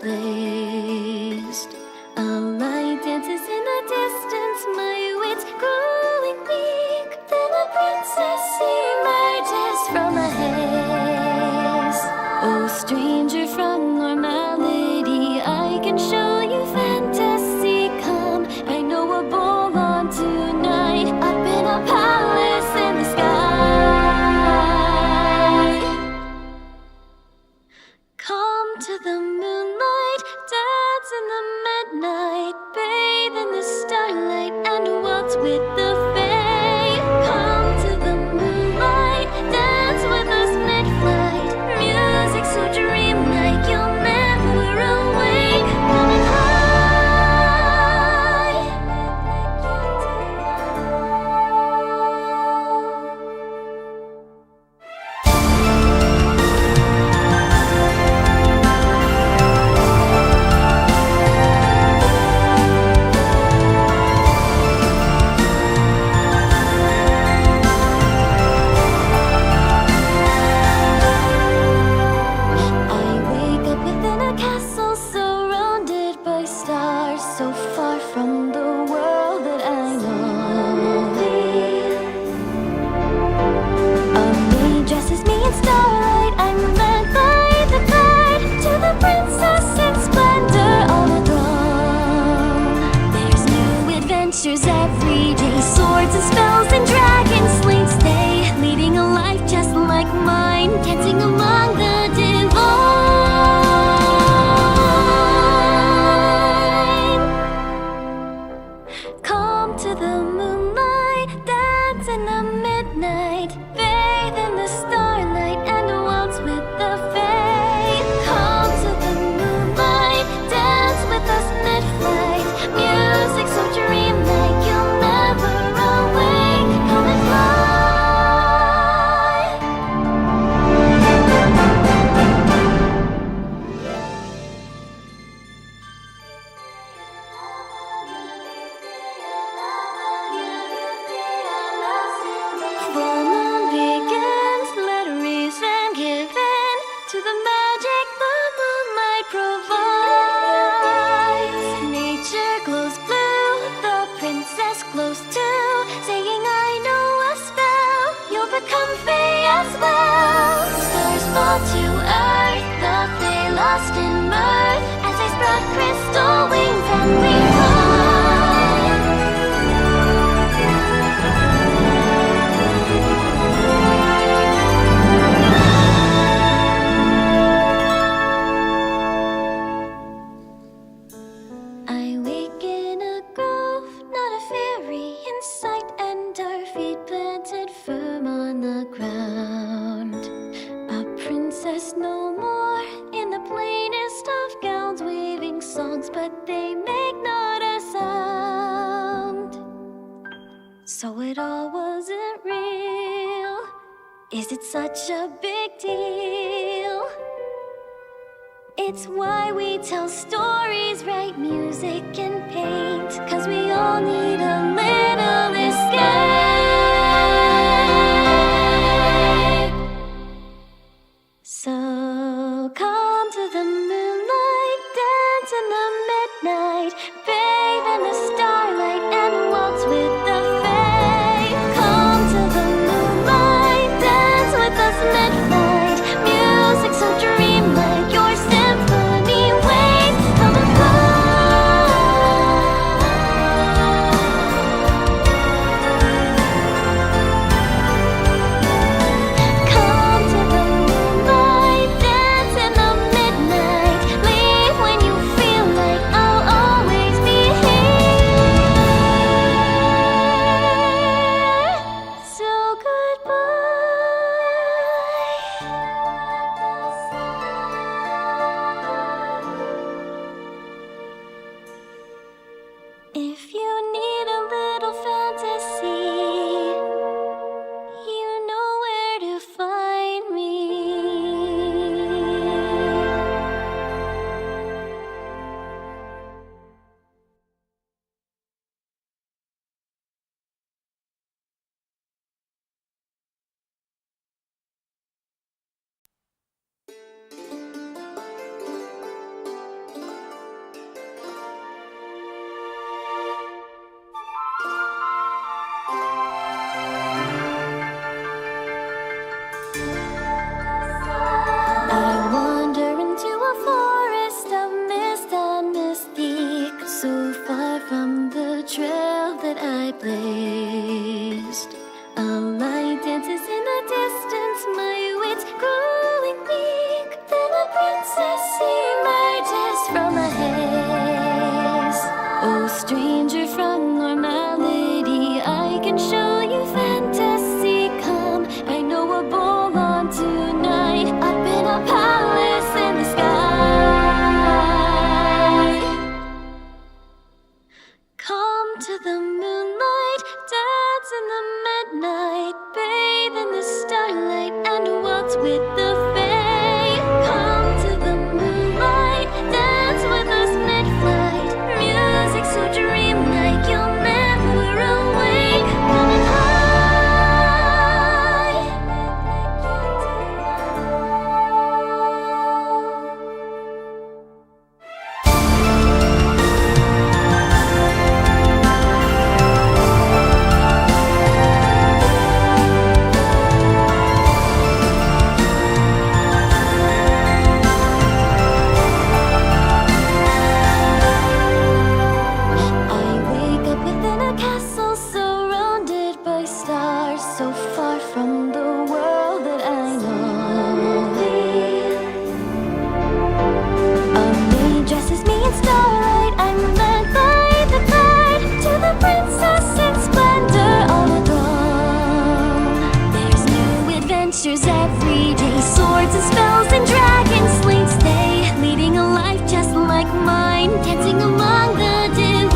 replaced. A light dances in the distance, my wits growing weak. Then a princess emerges from a haze. Oh, stranger from normality, I can show you fantasy. Come, I know a ball on tonight, up in a palace in the sky. Come to the moonlight, dance in the midnight, bathe in the starlight, and waltz with the fae. Come to the moonlight, dance with us mid-flight, music so dreamlike you'll never awake. Come and high. I wake up within a castle surrounded by stars, so far from the world that I know. A maid dresses me in starlight, I'm led by the tide to the princess in splendor on a throne. There's new adventures every day, swords and spells and dragon slates they, leading a life just like mine, dancing among the divine. Come to the moonlight, dance in the midnight, bathe in the starlight, and waltz with the fae. Come to the moonlight, dance with us mid-flight, music so dreamlike you'll never awake. Come and fly. Full moon begins, let reason give in to the magic the moonlight provides. Nature glows blue, the princess glows too, saying I know a spell, you'll become Fae as well. Stars fall to earth, the Fae lost in mirth, as they spread crystal wings and we fly. I wake in a grove, not a fairy in sight, and our feet planted firm on the ground. A princess no more, in the plainest of gowns, weaving songs, but they make not a sound. So it all wasn't real. Is it such a big deal? It's why we tell stories, write music and paint, 'cause we all need a little escape. So come to the moonlight, dance in the midnight, bathe in the starlight, and waltz with the fae. Come to the moonlight, dance with us mid-flight, music so dreamlike your symphony waves. Come and fly. Come to the moonlight, dance in the midnight, leave when you feel like I'll always divine, dancing among the divine.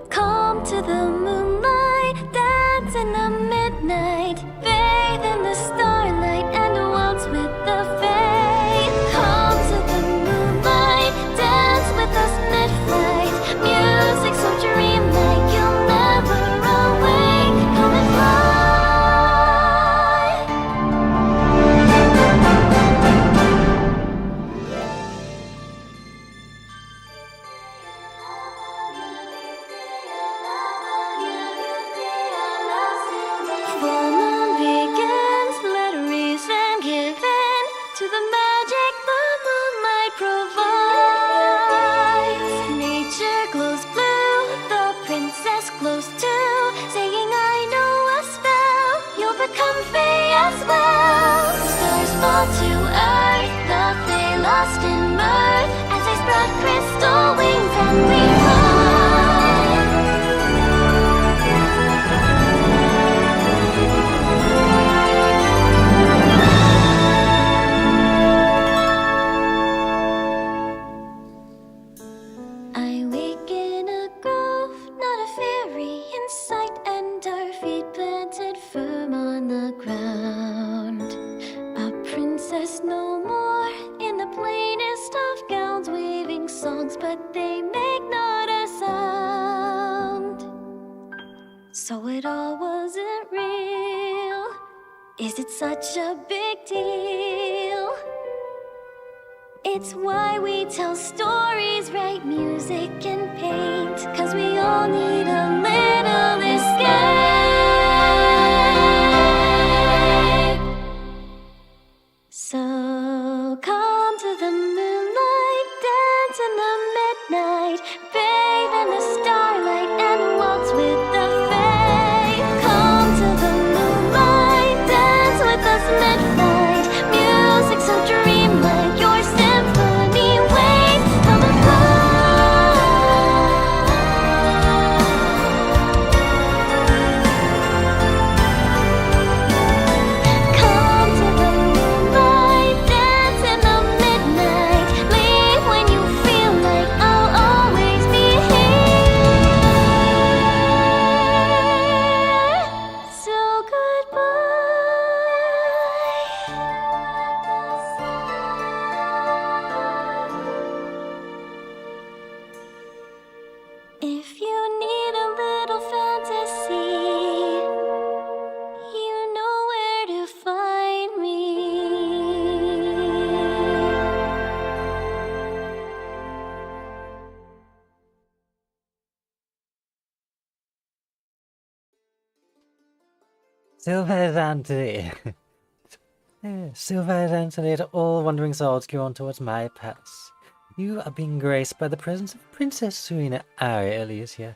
Come to the moonlight, dance in the midnight, bathe in the starlight and waltz with the fae. Come to the moonlight, dance with us mid-flight, music so dreamlike you'll never awake. Come and fly. Full moon begins, let reason give in to the magic the moonlight provides. Nature glows blue, the princess glows too, saying I know a spell, you'll become Fae as well. Stars fall to earth, the Fae lost in mirth, as they spread crystal wings and we fly. I wake in a grove, not a fairy in sight, and our feet planted firm on the ground. A princess no more, in the plainest of gowns, weaving songs, but they make not a sound. So it all wasn't real. Is it such a big deal? It's why we tell stories, write music and paint, 'cause we all need a little escape. So come to the moonlight, dance in the midnight, bathe in the starlight and waltz with the fae. Come to the moonlight, dance with us mid-flight, music so dreamlike your symphony waves. Come and fly. Come to the moonlight, dance in the midnight, leave when you feel like I'll always be here. So if you need a little fantasy, you know where to find me. Sylvaliðan today. Sylvaliðan today to all wandering souls drawn towards my palace. You are being graced by the presence of Princess Sarina Aria Elysia,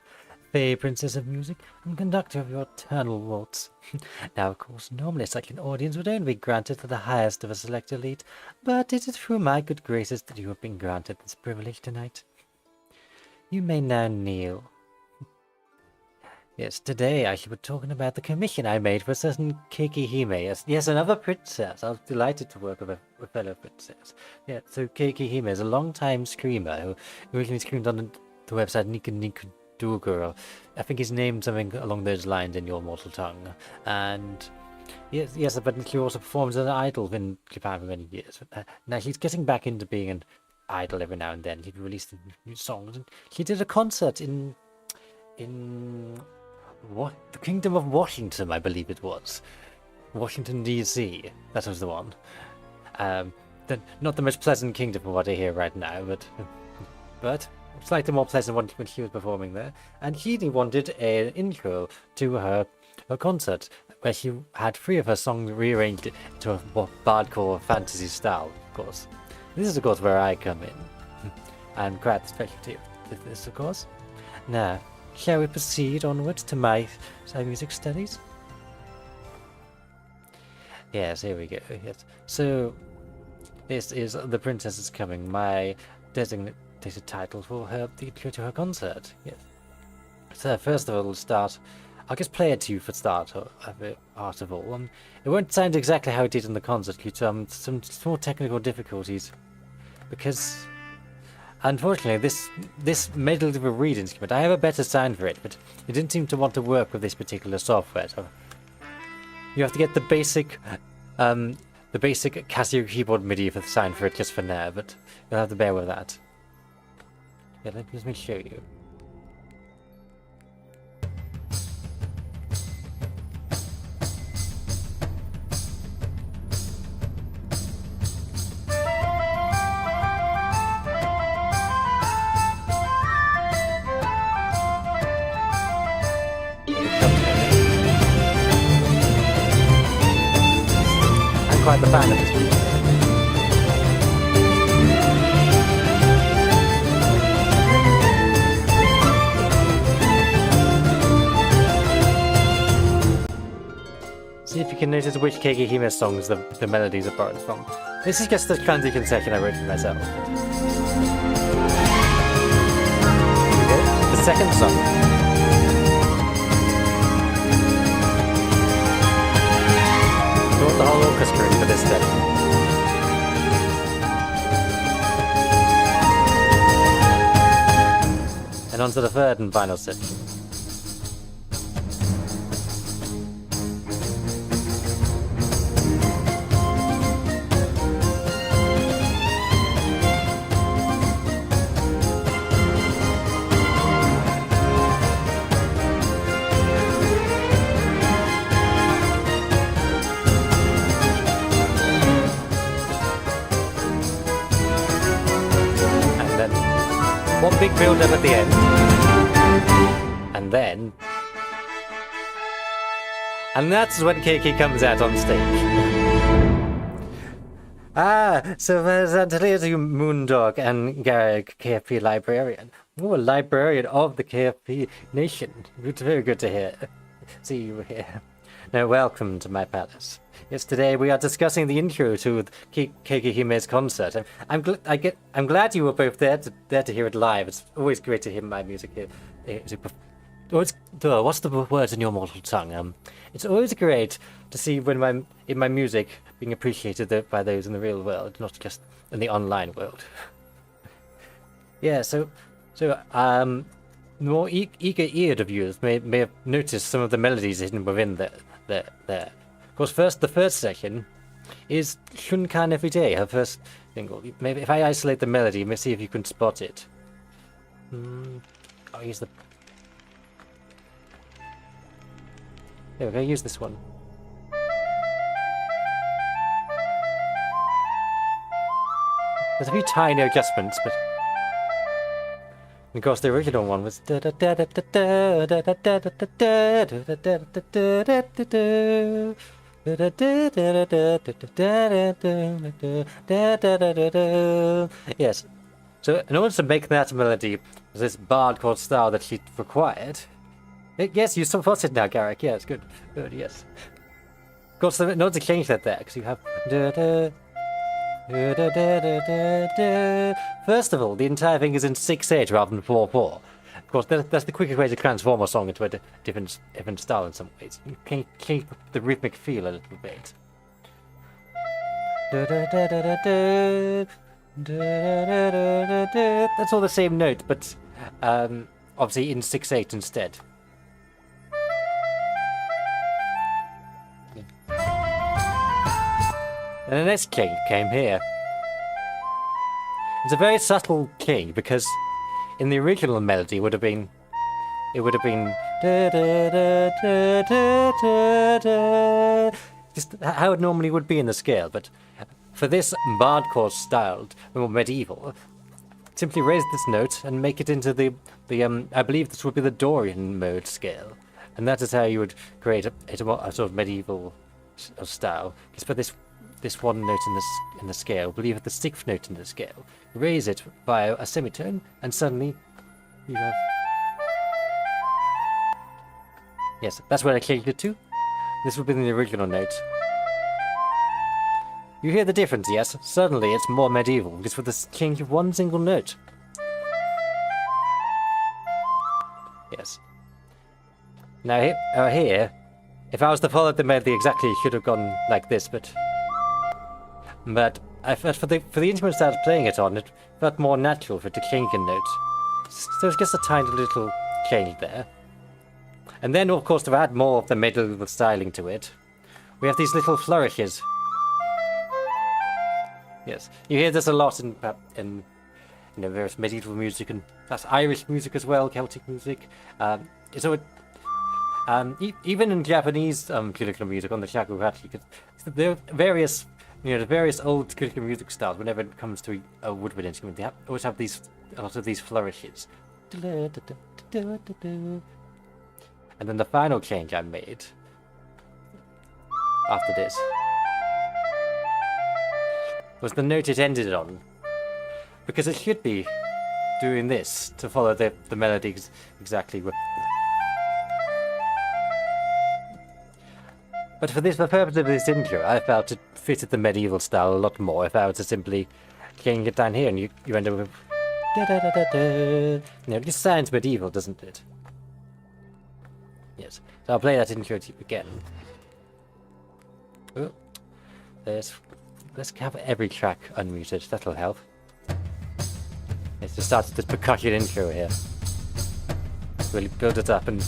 Fae Princess of music and conductor of your eternal waltz. Now, of course, normally such an audience would only be granted to the highest of a select elite, but it is through my good graces that you have been granted this privilege tonight. You may now kneel. Yes, today I shall be talking about the commission I made for a certain Keekihime. Yes, another princess. I was delighted to work with a fellow princess. Yeah, so Keekihime is a long-time screamer who originally screamed on the website Nika Nika Do Girl. I think he's named something along those lines in your mortal tongue. And yes, but she also performs as an idol in Japan for many years. Now she's getting back into being an idol every now and then. She released new songs. And she did a concert in what, the Kingdom of Washington, I believe it was. Washington, D.C. That was the one. Not the most pleasant kingdom from what I hear right now, but slightly more pleasant when she was performing there. And she wanted an intro to her concert, where she had 3 of her songs rearranged to a more Bardcore fantasy style, of course. This is, of course, where I come in. I'm quite the specialty of this, of course. Now, shall we proceed onwards to my music studies? Yes, here we go. Yes. So, this is The Princess is Coming, my designated title for her, the intro to her concert. Yes. So, first of all, we'll start I'll just play it to you for start of all. It won't sound exactly how it did in the concert due to some small technical difficulties, because unfortunately this medley of a reed instrument, I have a better sound for it, but it didn't seem to want to work with this particular software. So you have to get the basic Casio keyboard MIDI for the sound for it just for now, but you'll have to bear with that. Yeah, let me show you. Quite the fan of this music. See if you can notice which Keekihime songs the melodies are borrowed from. This is just the transition section I wrote for myself. Okay, the second song. The whole orchestra for this day. And on to the third and final section. One big build up at the end, and that's when Keeki comes out on stage. Sylvaliðan tilyr Moondog and Garrick, KFP librarian. Oh, a librarian of the KFP nation. It's very good to hear. See you here. Now, welcome to my palace. Yes, today we are discussing the intro to Keekihime's concert. I'm glad you were both there to hear it live. It's always great to hear my music here. What's the words in your mortal tongue? It's always great to see when my music being appreciated by those in the real world, not just in the online world. Yeah, so more eager-eared of viewers may have noticed some of the melodies hidden within there. Of course, the first section is Shunkan Every Day, her first single. Maybe if I isolate the melody, let's see if you can spot it. I'll use the... There we go, use this one. There's a few tiny adjustments, but... Of course, the original one was... Yes. So, in order to make that melody, this Bardcore style that she required... Yes, you support it now, Garrick. Yes, good. Good, yes. Of course, in order to change that there, because you have... First of all, the entire thing is in 6/8 rather than 4/4. Of course, that's the quickest way to transform a song into a different style in some ways. You can keep the rhythmic feel a little bit. That's all the same note, but obviously in 6/8 instead. And the next change came here. It's a very subtle change because in the original melody it would have been just how it normally would be in the scale, but for this Bardcore style, more medieval, simply raise this note and make it into the I believe this would be the Dorian mode scale, and that is how you would create a sort of medieval style. Just put this one note in the scale, believe it the 6th note in the scale, raise it by a semitone, and suddenly you have... Yes, that's where I changed it to. This would be the original note. You hear the difference, yes? Suddenly it's more medieval, just with the change of one single note. Yes. Now here, if I was to follow the melody exactly, it should have gone like this, but I felt for the instruments I was playing it on, it felt more natural for it to change in notes. So it's just a tiny little change there. And then, of course, to add more of the medieval styling to it, we have these little flourishes. Yes, you hear this a lot in various medieval music, and that's Irish music as well, Celtic music. Even in Japanese traditional music on the shakuhachi, there are various old traditional music styles. Whenever it comes to a woodwind instrument, they always have a lot of these flourishes. And then the final change I made after this was the note it ended on, because it should be doing this to follow the melody exactly. But for the purpose of this intro, I felt it fitted the medieval style a lot more if I were to simply change it down here, and you end up with it just sounds medieval, doesn't it? Yes. So I'll play that intro to you again. Oh, let's have every track unmuted. That'll help. Let's just start this percussion intro here. Really build it up, and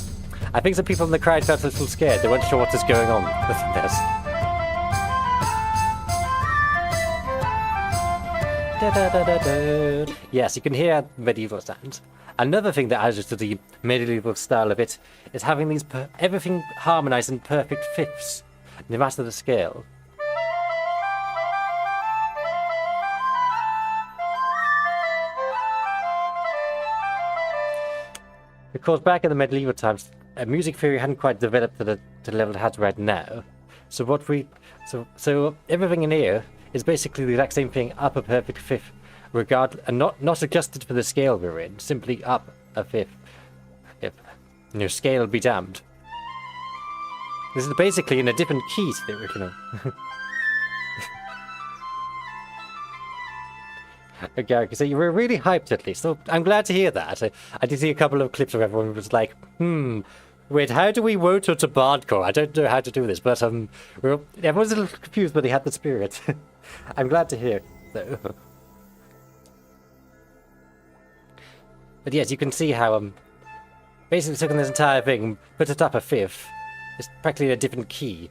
I think some people in the crowd felt a little scared. They weren't sure what was going on with this. Yes, you can hear medieval sounds. Another thing that adds to the medieval style of it is having these everything harmonized in perfect fifths, no matter the scale. Because back in the medieval times, music theory hadn't quite developed to the level it has right now. So so everything in here is basically the exact same thing, up a perfect fifth, and not adjusted for the scale we're in, simply up a fifth. If scale be damned. This is basically in a different key to the original. Okay, so you were really hyped at least, so I'm glad to hear that. I did see a couple of clips where everyone was like, wait, how do we vote to Bardcore? I don't know how to do this, but everyone's a little confused, but he had the spirit. I'm glad to hear, though. But yes, you can see how basically taking this entire thing, put it up a fifth. It's practically a different key.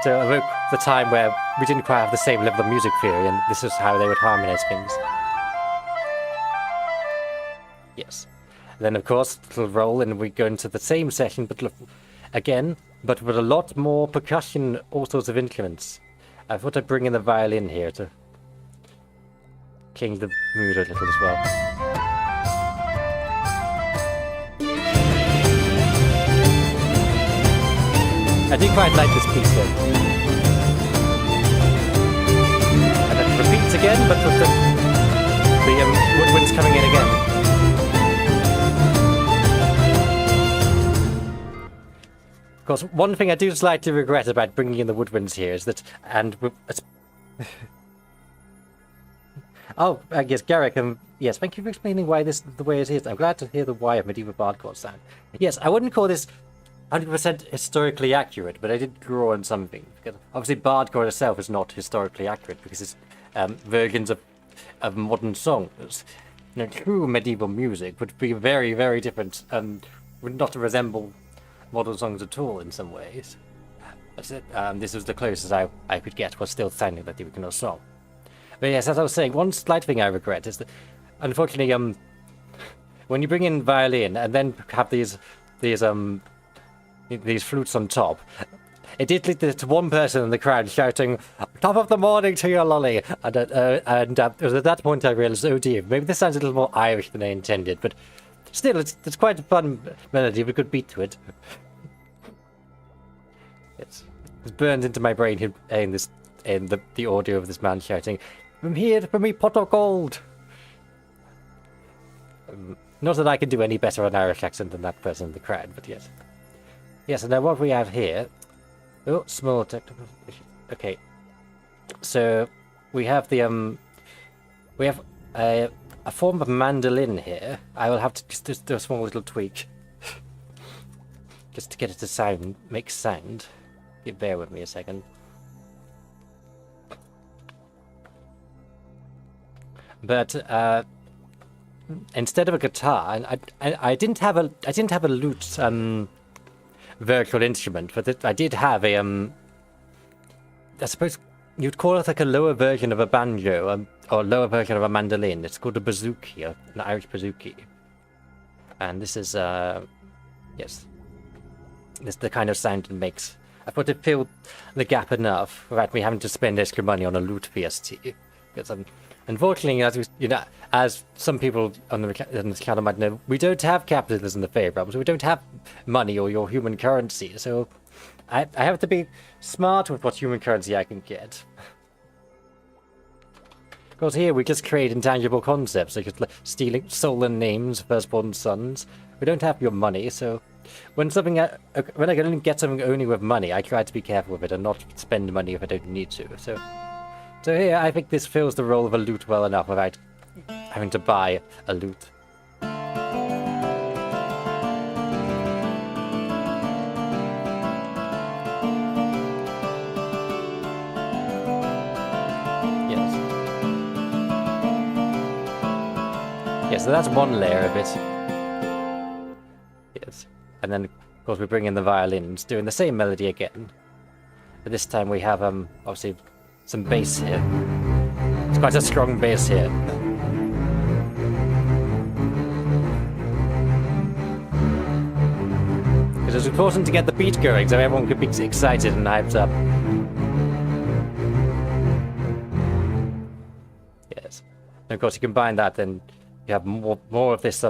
To evoke the time where we didn't quite have the same level of music theory, and this is how they would harmonize things. Yes. And then, of course, it'll roll, and we go into the same session, but again, but with a lot more percussion, all sorts of instruments. I thought I'd bring in the violin here to change the mood a little as well. I do quite like this piece though. And it repeats again, but with the woodwinds coming in again. Of course, one thing I do slightly regret about bringing in the woodwinds here is that, oh, I guess Garrick, yes, thank you for explaining why this the way it is. I'm glad to hear the why of medieval bardcore sound. Yes, I wouldn't call this 100% historically accurate, but I did draw on something. Obviously, Bardcore itself is not historically accurate because it's versions of modern songs. True medieval music would be very, very different and would not resemble modern songs at all in some ways. That's it. This was the closest I could get, was still sounding like the original song. But yes, as I was saying, one slight thing I regret is that, unfortunately, when you bring in violin and then have these flutes on top, it did lead to one person in the crowd shouting, "Top of the morning to your lolly!" And it was at that point I realised, oh dear, maybe this sounds a little more Irish than I intended, but still, it's quite a fun melody with a good beat to it. It's burned into my brain in the audio of this man shouting, "I'm here for me pot of gold!" Not that I can do any better an Irish accent than that person in the crowd, but yes. Yes, and now what we have here... Oh, small technical issue. Okay. So, we have the, we have a form of mandolin here. I will have to just do a small little tweak. just to get it to make sound. Bear with me a second. But instead of a guitar, I didn't have a lute virtual instrument, but I did have a I suppose you'd call it like a lower version of a banjo, or a lower version of a mandolin. It's called a bouzouki, an Irish bouzouki. And this is yes, this is the kind of sound it makes. I thought it filled the gap enough without me having to spend extra money on a lute VST. Because unfortunately, as some people on this channel might know, we don't have capitalism in the Fae realm, so we don't have money or your human currency. So I have to be smart with what human currency I can get. Because here we just create intangible concepts, like stealing stolen names, firstborn sons. We don't have your money, so when I can only get something only with money, I try to be careful with it and not spend money if I don't need to. So here, I think this fills the role of a lute well enough without having to buy a lute. Yes, so that's one layer of it. Yes, and then of course we bring in the violins, doing the same melody again. But this time we have obviously some bass here. It's quite a strong bass here. Because it's important to get the beat going so everyone could be excited and hyped up. Yes. And of course you combine that, then you have more of this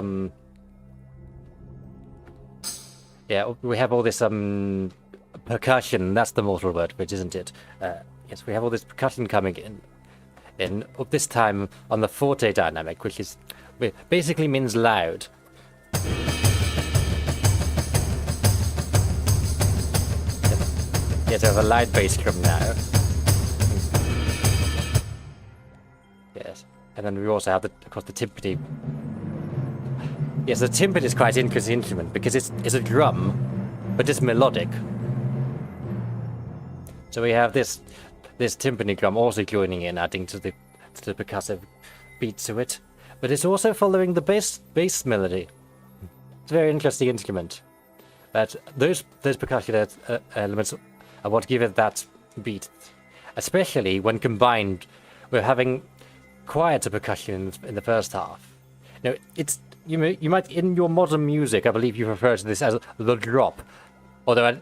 yeah, we have all this percussion. That's the mortal word, which isn't it? Yes, we have all this percussion coming in this time on the forte dynamic, which basically means loud. Yes, I have a loud bass drum now. Yes, and then we also have of course the timpani. Yes, the timpani is quite an interesting instrument because it's a drum, but it's melodic. So we have this timpani drum also joining in, adding to the percussive beat to it, but it's also following the bass melody. It's a very interesting instrument. But those percussion elements are what give it that beat, especially when combined with having quieter percussion in the first half. You might in your modern music, I believe you refer to this as the drop. Although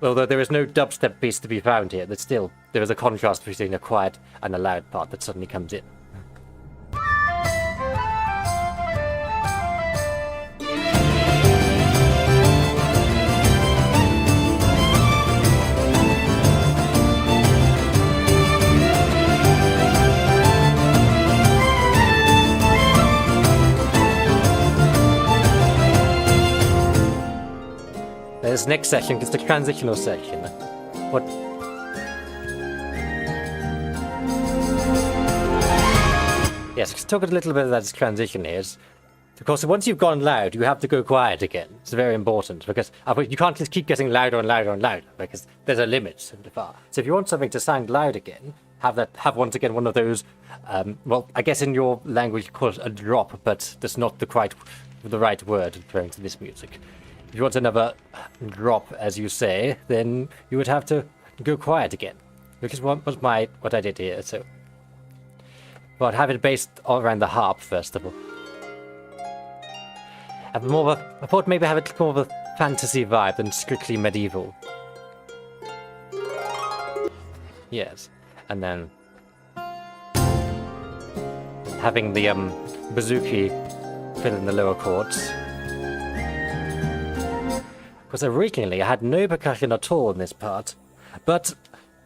there is no dubstep piece to be found here, but still there is a contrast between a quiet and a loud part that suddenly comes in. This next section is the transitional section. What? Yes, let's talk a little bit about this transition here. Of course, once you've gone loud, you have to go quiet again. It's very important because you can't just keep getting louder and louder and louder because there's a limit so far. So if you want something to sound loud again, have once again one of those. Well, I guess in your language you call it a drop, but that's not the right word referring to this music. If you want another drop, as you say, then you would have to go quiet again, which is what I did here. So, but have it based all around the harp first of all. I thought maybe have it more of a fantasy vibe than strictly medieval. Yes, and then having the bouzouki fill in the lower chords. Because originally I had no percussion at all in this part, but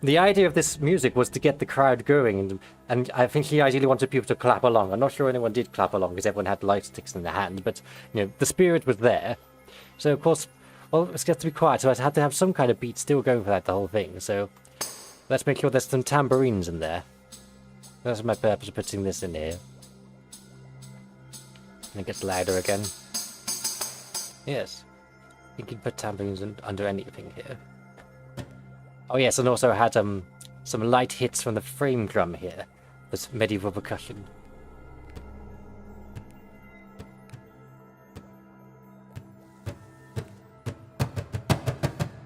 the idea of this music was to get the crowd going, and I think he ideally wanted people to clap along. I'm not sure anyone did clap along because everyone had light sticks in their hand, but the spirit was there. So of course, well, it's got to be quiet, so I had to have some kind of beat still going for the whole thing. So let's make sure there's some tambourines in there. That's my purpose of putting this in here. And it gets louder again. Yes. You can put tambourines under anything here. Oh yes, and also had some light hits from the frame drum here. This medieval percussion.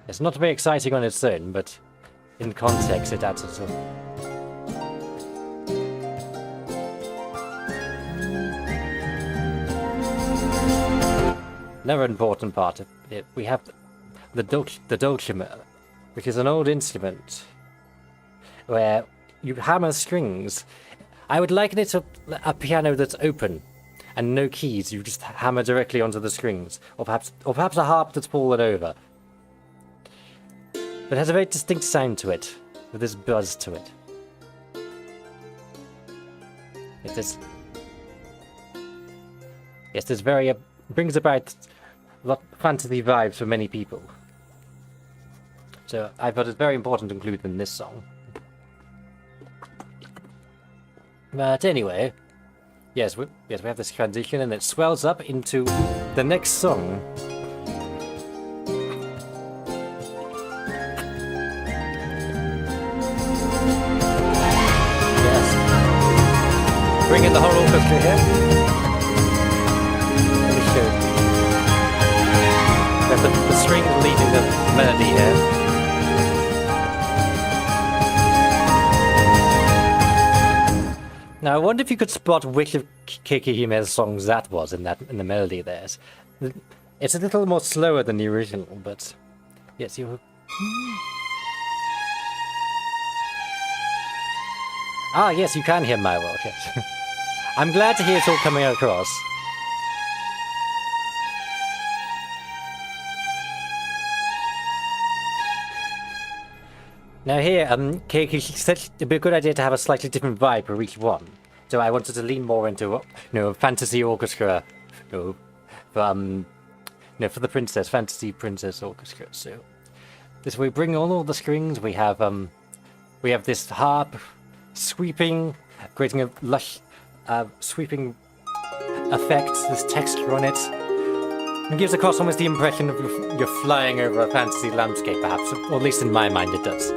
It's not very exciting on its own, but in context it adds a sort of... Another important part of it, we have the dulcimer, which is an old instrument where you hammer strings. I would liken it to a piano that's open and no keys. You just hammer directly onto the strings, or perhaps a harp that's fallen over. But it has a very distinct sound to it, with this buzz to it. It is... Yes, this very... brings about a lot of fantasy vibes for many people. So I thought it's very important to include in this song. But anyway, yes, we have this transition, and it swells up into the next song. Yes. Bring in the whole orchestra here. Let me show you. We have the string leading the melody here. Now I wonder if you could spot which of Keekihime's songs that was in the melody there. It's a little more slower than the original, but yes, you. Ah, yes, you can hear my world. Yes, I'm glad to hear it's all coming across. Now here, Keiki said it'd be a good idea to have a slightly different vibe for each one. So I wanted to lean more into, a fantasy orchestra, for the princess, fantasy princess orchestra. So this we bring all the strings. We have this harp sweeping, creating a lush, sweeping effect. This texture on it. It gives across almost the impression of you're flying over a fantasy landscape, perhaps, or at least in my mind it does.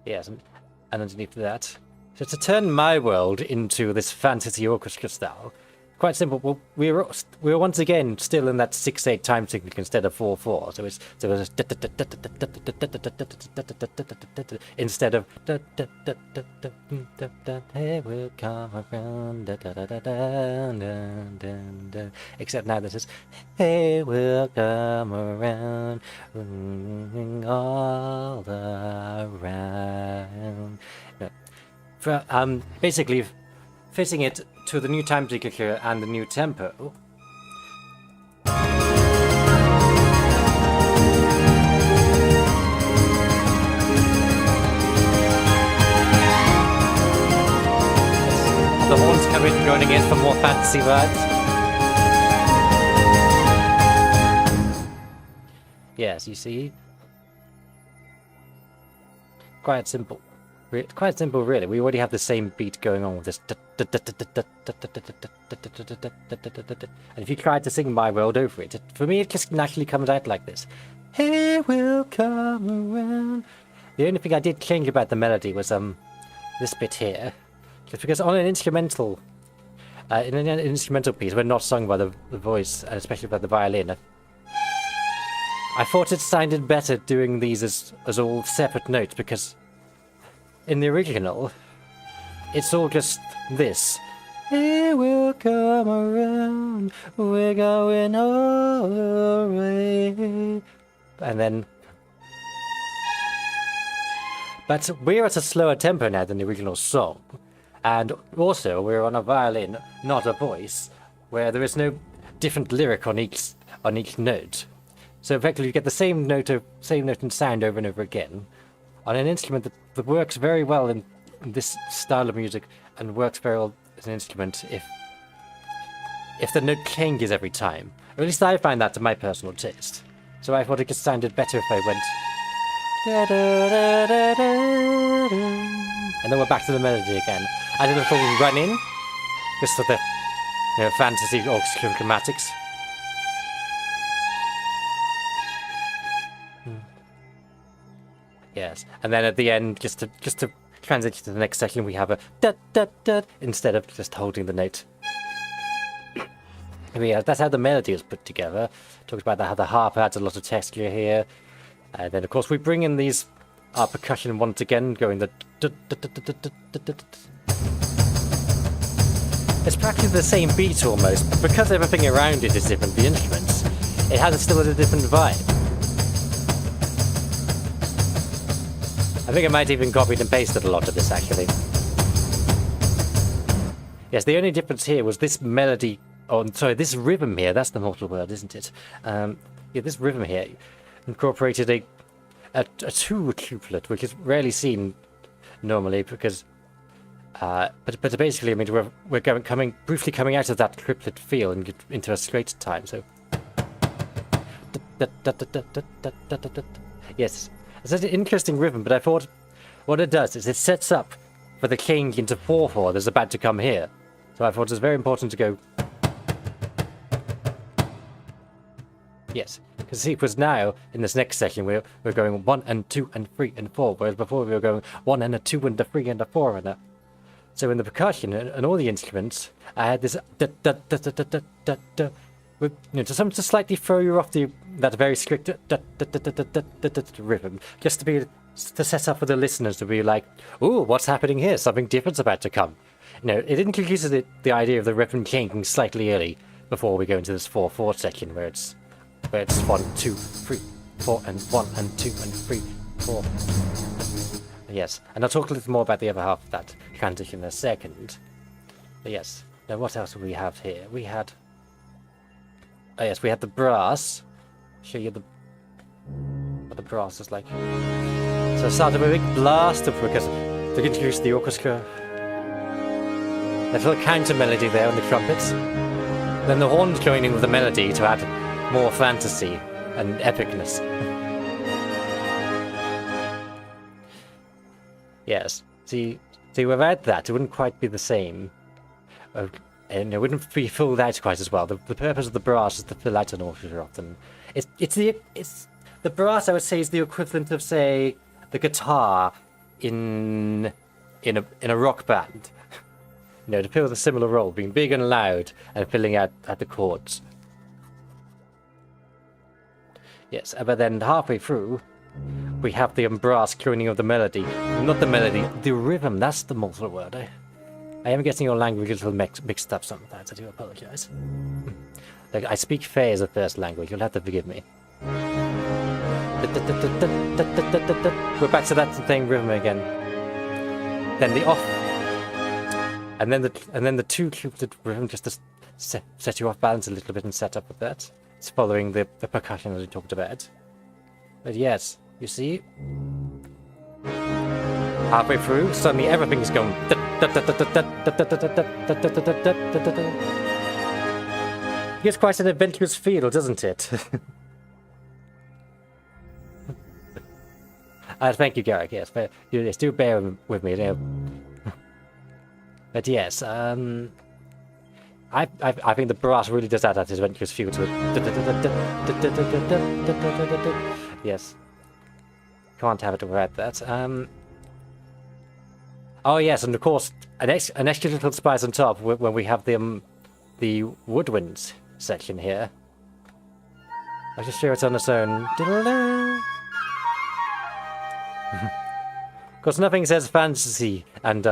Yes, and underneath that. So to turn my world into this fantasy orchestra style, quite simple. Well, we're once again still in that 6/8 time signature instead of 4/4. So it's instead of hey, we'll come around, except now this is hey, we'll come around, all around. Basically fitting it to the new time signature and the new tempo. The horns come in, joining in for more fantasy vibes. Yes, you see? Quite simple. Quite simple, really. We already have the same beat going on with this. And if you tried to sing My World over it, for me it just naturally comes out like this. Hey, we'll come around. The only thing I did change about the melody was this bit here. Just because on an instrumental, in an instrumental piece, when not sung by the voice, and especially by the violin, I thought it sounded better doing these as all separate notes, because in the original, it's all just this. It will come around, we're going all the way. And then... But we're at a slower tempo now than the original song. And also, we're on a violin, not a voice, where there is no different lyric on each note. So effectively, you get the same note and sound over and over again on an instrument that works very well in this style of music, and works very well as an instrument if the note changes every time. Or at least I find that to my personal taste. So I thought it just sounded better if I went And then we're back to the melody again. Add a little run in, just for the fantasy orchestral chromatics. Yes, and then at the end, just to transition to the next section, we have a da da da instead of just holding the note. Yeah, that's how the melody is put together. Talks about how the harp adds a lot of texture here, and then of course we bring in these percussion once again, going the. It's practically the same beat almost, but because everything around it is different, the instruments, it has still a different vibe. I think I might even copied and pasted a lot of this actually. Yes, the only difference here was this melody. Oh, sorry, this rhythm here. That's the mortal word, isn't it? Yeah, this rhythm here incorporated a two triplet, which is rarely seen normally because. But basically, I mean, we're briefly coming out of that triplet feel and get into a straight time. So. Yes. It's an interesting rhythm, but I thought what it does is it sets up for the change into 4/4 that's about to come here. So I thought it was very important to go. Yes, because see, because now in this next section we're going 1 and 2 and 3 and 4, whereas before we were going 1 and a 2 and a 3 and a 4 and a. So in the percussion and all the instruments, I had this with, to slightly throw you off that very strict rhythm, just to set up for the listeners to be like, "Ooh, what's happening here? Something different's about to come." It introduces the idea of the rhythm changing slightly early before we go into this 4/4 section where it's 1, 2, 3, 4, and 1 and 2 and 3, 4. Yes, and I'll talk a little more about the other half of that transition in a second. But yes, now what else do we have here? We had. Oh yes, we had the brass. Show you what the brass is like. So I started with a big blast of because to introduce the orchestra. A little counter melody there on the trumpets. Then the horns joining with the melody to add more fantasy and epicness. Yes. See, without that, it wouldn't quite be the same. And it wouldn't be filled out quite as well. The purpose of the brass is to fill out an orchestra often. It's the brass, I would say, is the equivalent of, say, the guitar in a rock band. To fill the similar role, being big and loud and filling out at the chords. Yes, but then halfway through, we have the brass joining of the melody. Not the melody, the rhythm. That's the mortal word. I am getting your language a little mixed up sometimes. I do apologize. Like, I speak Fae as a first language. You'll have to forgive me. We're back to that same rhythm again. Then the off, and then the two triplet rhythm just to set you off balance a little bit and set up with that. It's following the percussion as we talked about. But yes, you see, halfway through, suddenly everything's going. It gives quite an adventurous feel, doesn't it? Thank you, Garrick. Yes, but yes, do bear with me. But yes, I think the brass really does add that adventurous feel to it. Yes, can't have it without that. Oh yes, and of course, an extra little spice on top when we have the woodwinds section here. I'll just share it on its own. Of course, nothing says fantasy and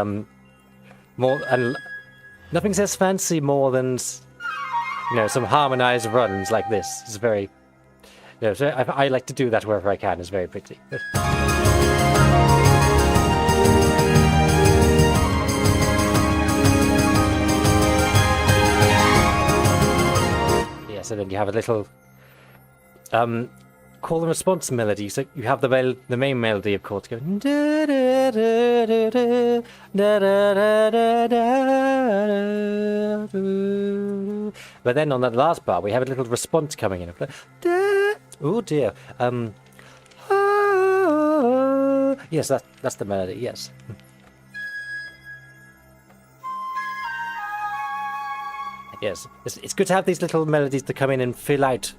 nothing says fantasy more than some harmonized runs like this. It's very, so I like to do that wherever I can. It's very pretty. So then you have a little call and response melody. So you have the main melody, of course, going. But then on that last bar, we have a little response coming in. Oh dear. Yes, that's the melody, yes. Yes, it's good to have these little melodies to come in and fill out,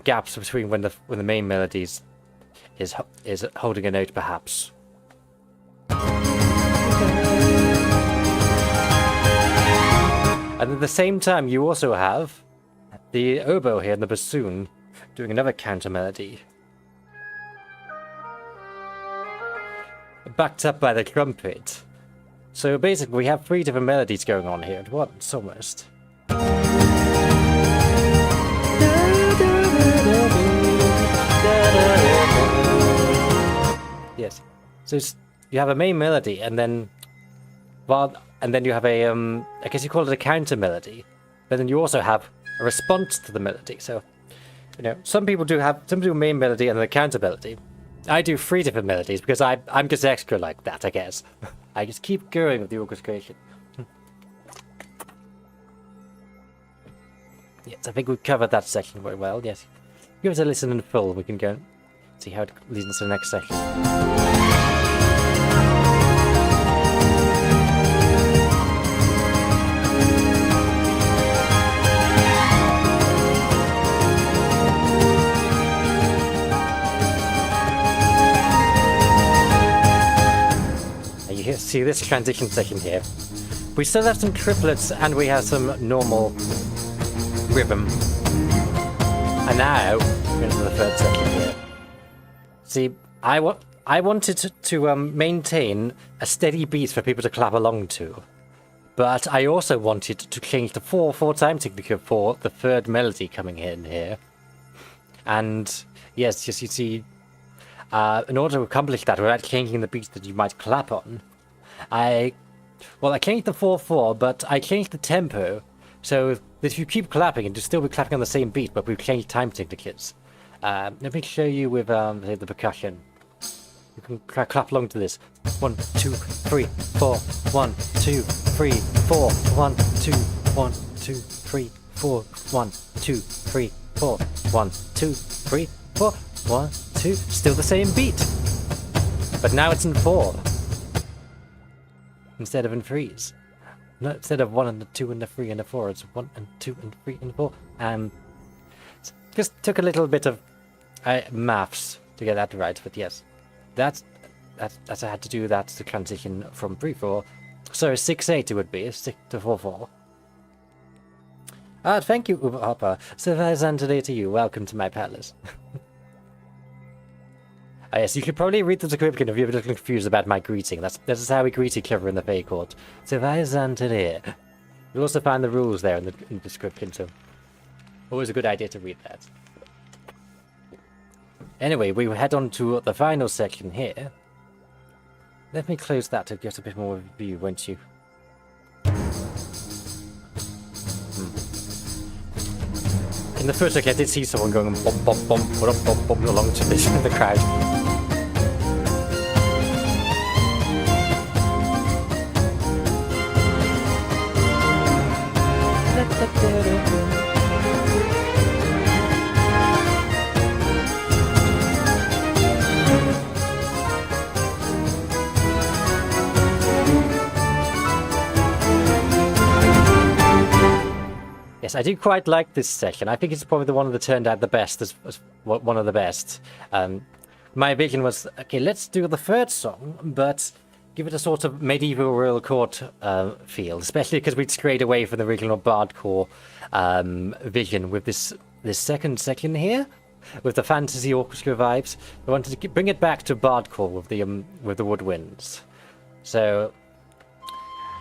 gaps between when the main melodies is holding a note, perhaps. And at the same time, you also have the oboe here and the bassoon doing another counter melody, backed up by the trumpet. So basically, we have 3 different melodies going on here at once, almost. Yes. So you have a main melody, and then, you have a I guess you call it a counter melody. But then you also have a response to the melody. So, some people do main melody and then a counter melody. I do 3 different melodies because I'm just extra like that, I guess. I just keep going with the orchestration. Yes, I think we've covered that section very well, yes. Give us a listen in full, we can go and see how it leads into the next section. See this transition section here. We still have some triplets and we have some normal rhythm. And now, into the third section here. See, I wanted to maintain a steady beat for people to clap along to. But I also wanted to change the 4/4 signature for the third melody coming in here. And yes, just you see, in order to accomplish that without changing the beats that you might clap on, I changed the 4/4, but I changed the tempo, so that if you keep clapping, and you'll still be clapping on the same beat, but we've changed time signatures. Let me show you with the percussion. You can clap along to this. 1, 2, 3, 4. 1, 2, 3, 4. 1, 2, 1, 2, 3, 4. 1, 2, 3, 4. 1, 2, 3, 4. 1, 2. Still the same beat, but now it's in 4. Instead of in 3s. No, instead of 1 and the 2 and the 3 and the 4, it's 1 and 2 and 3 and 4. Just took a little bit of maths to get that right, but yes. That's I had to do that to transition from 3/4. So 6/8 it would be, 6 to 4/4. Thank you, Hopper. Sylvaliðan today to you. Welcome to my palace. Yes, you could probably read the description if you're a little confused about my greeting. This is how we greet each other in the Fae Court. Sylvaliðan today. You'll also find the rules there in the description, so always a good idea to read that. Anyway, we head on to the final section here. Let me close that to get a bit more of a view, won't you? In the first look, I did see someone going bump, bump, bump, bump, bump, bump along to this in the crowd. Yes, I do quite like this section. I think it's probably the one that turned out the best, as one of the best. My vision was, okay, let's do the third song, but give it a sort of medieval royal court feel, especially because we'd strayed away from the original Bardcore vision with this second section here, with the fantasy orchestra vibes. I wanted to bring it back to Bardcore with the woodwinds. So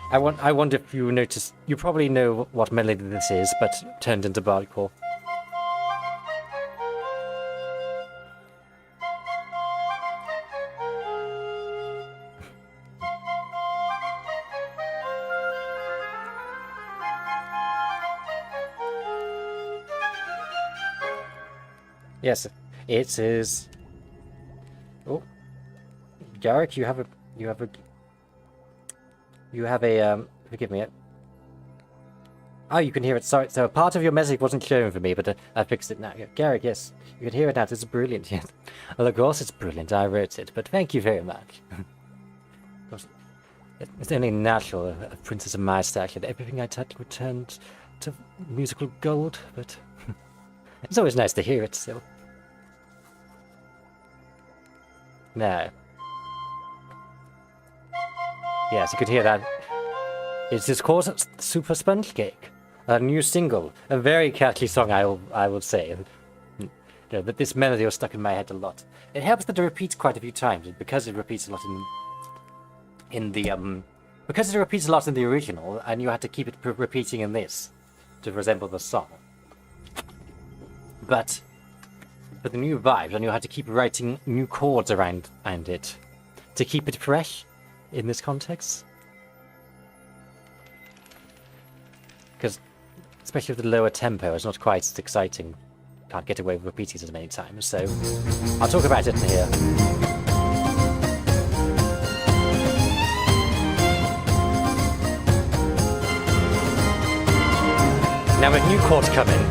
I wonder if you noticed. You probably know what melody this is, but turned into Bardcore. Yes, it is. Oh, Garrick, you have a. Forgive me. Oh, you can hear it. Sorry, so part of your message wasn't showing for me, but I fixed it now. Yeah, Garrick, yes, you can hear it now. It's brilliant. Yes. Well, of course it's brilliant. I wrote it, but thank you very much. Of course, it's only natural, a princess of my stature, that everything I touch returned to musical gold, but it's always nice to hear it still. No. Yes, you could hear that. It's this course Super Sponge Cake, a new single, a very catchy song, I will say. You know, that this melody was stuck in my head a lot. It helps that it repeats quite a few times, because it repeats a lot because it repeats a lot in the original, and you had to keep it repeating in this to resemble the song. But for the new vibe, and you had to keep writing new chords around it to keep it fresh in this context. Because, especially with the lower tempo, it's not quite as exciting. Can't get away with repeating it as many times, so I'll talk about it in here. Now when new chords come in.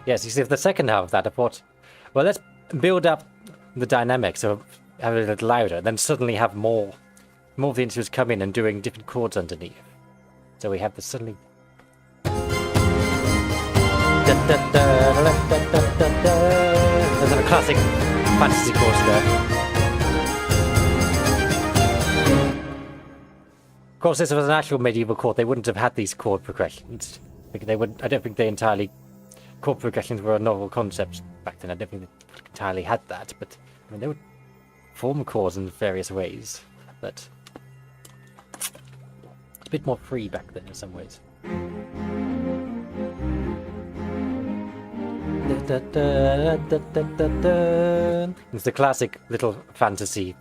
Yes, you see, for the second half of that, I thought, well, let's build up the dynamics, so have it a little louder, then suddenly have more of the instruments come in and doing different chords underneath. So we have the suddenly. There's a classic fantasy chords there. Of course, this was an actual medieval chord. They wouldn't have had these chord progressions. I don't think they entirely. Chord progressions were a novel concept back then. I don't think they entirely had that, but I mean, they would form chords in various ways. But it's a bit more free back then in some ways. It's the classic little fantasy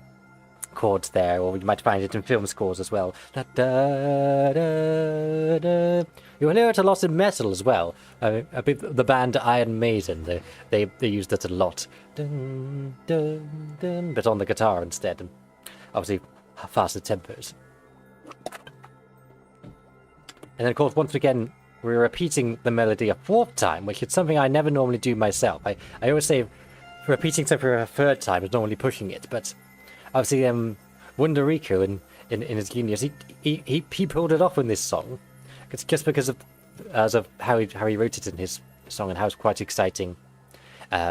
chords there, or you might find it in film scores as well. You will hear it a lot in metal as well. The band Iron Maiden, they used it a lot, but on the guitar instead, and obviously faster tempos. And then of course, once again, we're repeating the melody a fourth time, which is something I never normally do myself. I always say repeating something for a third time is normally pushing it, but obviously, Wunderiku in his genius, he pulled it off in this song. It's just because of how he wrote it in his song and how it's quite exciting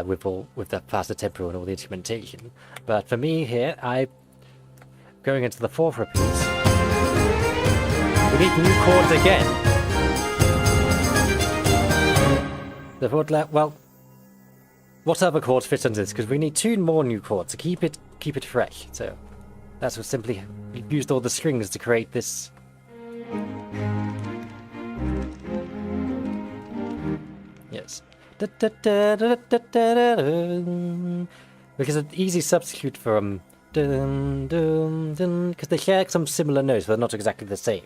with the faster tempo and all the instrumentation. But for me here, going into the fourth repeat, we need new chords again. The fourth, well, what other chords fit into this? Because we need 2 more new chords to keep it fresh. So that's what simply we used all the strings to create this. Yes. Because an easy substitute for because they share some similar notes, but they're not exactly the same.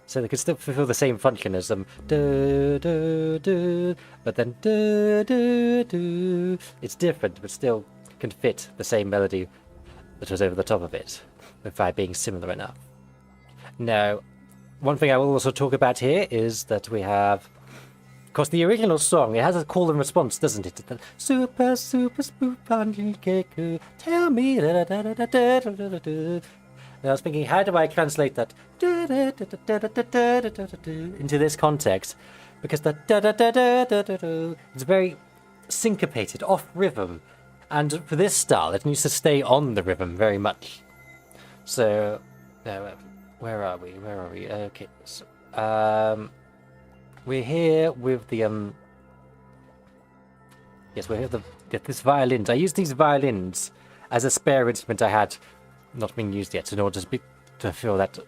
So they can still fulfill the same function as but then it's different, but still can fit the same melody that was over the top of it, by being similar enough. Now, one thing I will also talk about here is that we have, of course, the original song. It has a call and response, doesn't it? Super spoop cake, tell me. And I was thinking, how do I translate that into this context? Because the it's very syncopated, off rhythm, and for this style, it needs to stay on the rhythm very much. So, where are we? Okay, so, we're here with the yes, we're here with this violins. I used these violins as a spare instrument I had not being used yet in order to fill that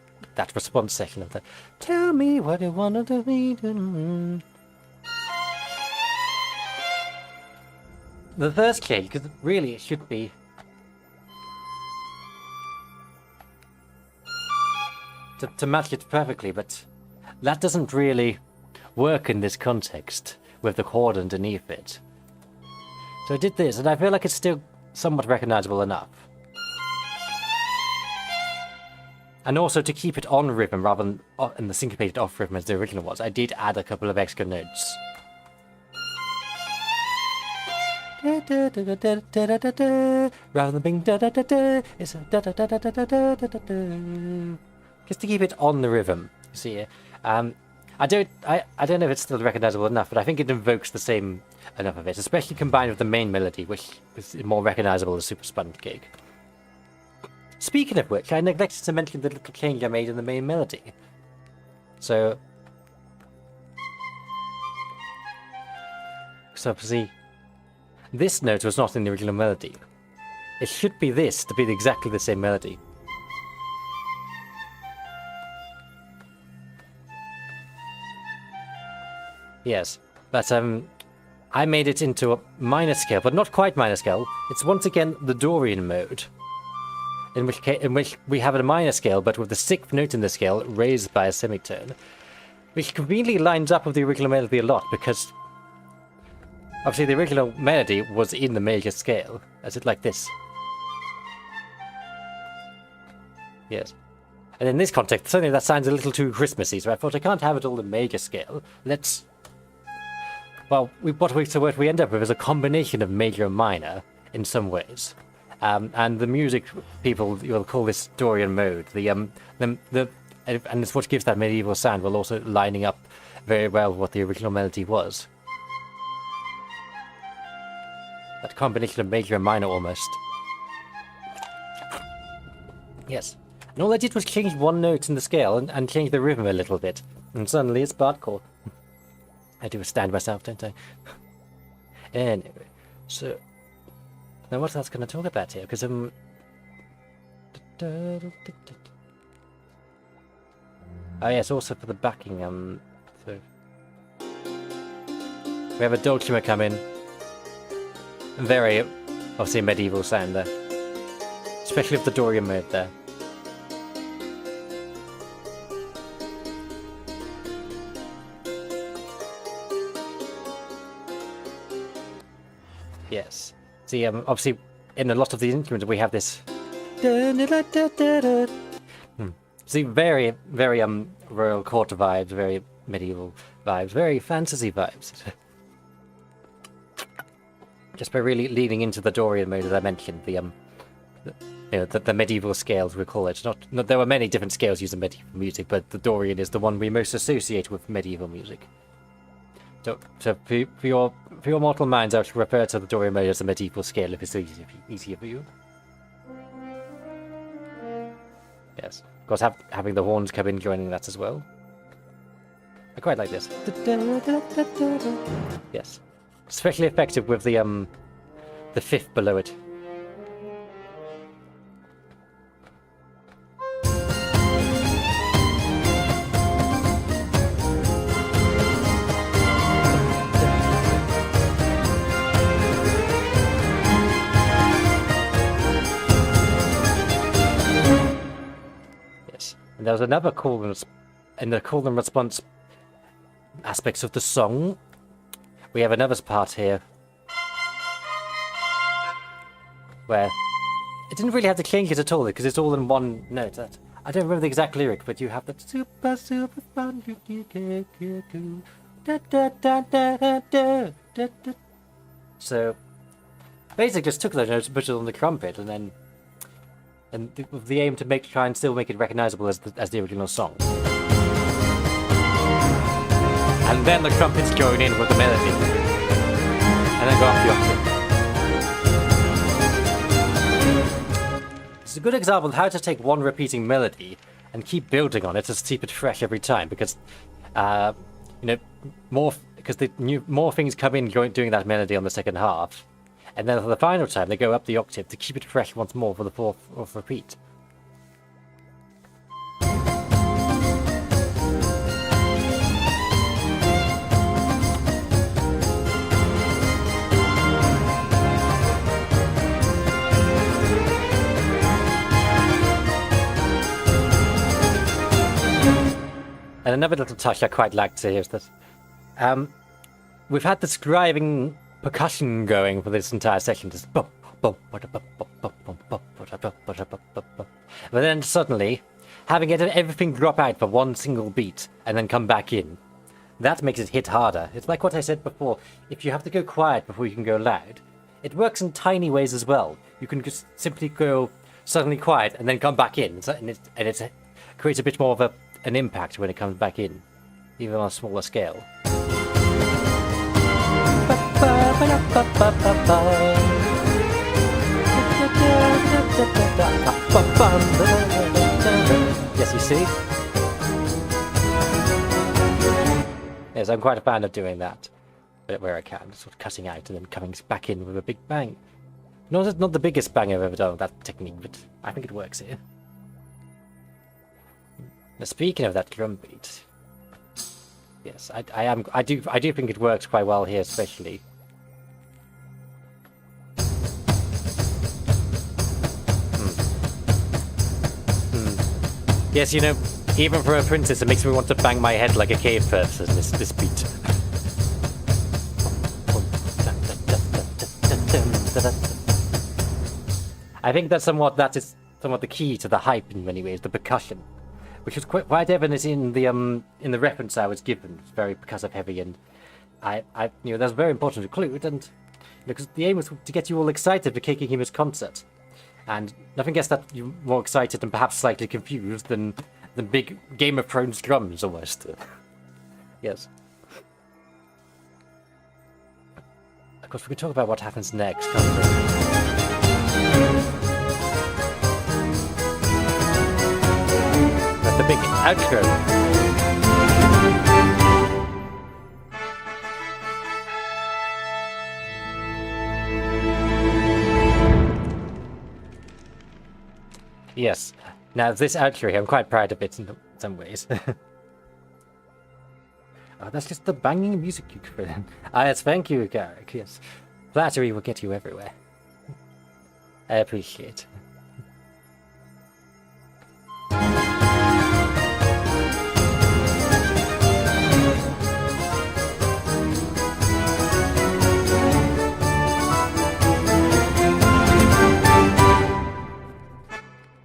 response section of that. Tell me what you wanna do me. The first key, because really it should be to match it perfectly, but that doesn't really work in this context with the chord underneath it. So I did this, and I feel like it's still somewhat recognizable enough. And also to keep it on rhythm rather than in the syncopated off rhythm as the original was, I did add a couple of extra notes. Rather than being it's a just to keep it on the rhythm. You see, I don't know if it's still recognizable enough, but I think it invokes the same enough of it, especially combined with the main melody, which is more recognizable as Super Sponge Cake. Speaking of which, I neglected to mention the little change I made in the main melody. So see, this note was not in the original melody. It should be this to be exactly the same melody. Yes, but I made it into a minor scale, but not quite minor scale. It's once again the Dorian mode, in which we have a minor scale, but with the 6th note in the scale raised by a semitone, which conveniently lines up with the original melody a lot, because obviously the original melody was in the major scale, as it like this. Yes. And in this context, suddenly that sounds a little too Christmassy, so I thought I can't have it all in major scale. Well, what we end up with is a combination of major and minor, in some ways. And the music people will call this Dorian mode. And it's what gives that medieval sound, while also lining up very well with what the original melody was. That combination of major and minor, almost. Yes. And all I did was change one note in the scale and change the rhythm a little bit. And suddenly it's Bardcore. I do stand myself, don't I? Anyway, so now what else can I talk about here? Because oh yes, also for the backing, so we have a dulcimer come in. Very obviously medieval sound there, especially with the Dorian mode there. Yes. See, obviously, in a lot of these instruments, we have this. See, very, very royal court vibes, very medieval vibes, very fantasy vibes. Just by really leaning into the Dorian mode, as I mentioned, the medieval scales we call it. Not there were many different scales used in medieval music, but the Dorian is the one we most associate with medieval music. So for your mortal minds, I should refer to the Dorian mode as the medieval scale if it's easier for you. Yes, of course, having the horns come in, joining that as well. I quite like this. Yes, especially effective with the fifth below it. There was another call in the call and response aspects of the song. We have another part here where it didn't really have to change it at all because it's all in one note. I don't remember the exact lyric, but you have that super fun. So basically, just took those notes and put it on the trumpet, and then. And with the aim to try and still make it recognizable as the original song. And then the trumpets join in with the melody. And then go up the octave. It's a good example of how to take one repeating melody and keep building on it to keep it fresh every time. Because, more things come in doing that melody on the second half. And then for the final time, they go up the octave to keep it fresh once more for the fourth repeat. And another little touch I quite like to hear is that we've had this driving percussion going for this entire section. But then suddenly, having everything drop out for one single beat and then come back in. That makes it hit harder. It's like what I said before, if you have to go quiet before you can go loud, it works in tiny ways as well. You can just simply go suddenly quiet and then come back in, and it creates a bit more of an impact when it comes back in, even on a smaller scale. Yes, you see? Yes, I'm quite a fan of doing that, where I can, sort of cutting out and then coming back in with a big bang. Not the biggest bang I've ever done with that technique, but I think it works here. Now, speaking of that drum beat, yes, I do think it works quite well here, especially. Yes, you know, even for a princess, it makes me want to bang my head like a cave person, this beat. I think that is somewhat the key to the hype in many ways, the percussion, which was quite evident in the reference I was given. It's very percussive heavy, and that's a very important to include, and because the aim was to get you all excited for Keekihime's concert. And nothing gets that you more excited and perhaps slightly confused than the big Game of Thrones drums, almost. Yes. Of course, we can talk about what happens next, can't we? That's the big outro. Yes. Now, this outro here, I'm quite proud of it in some ways. Oh, that's just the banging music you put in. Yes, thank you, Garrick. Yes. Flattery will get you everywhere. I appreciate.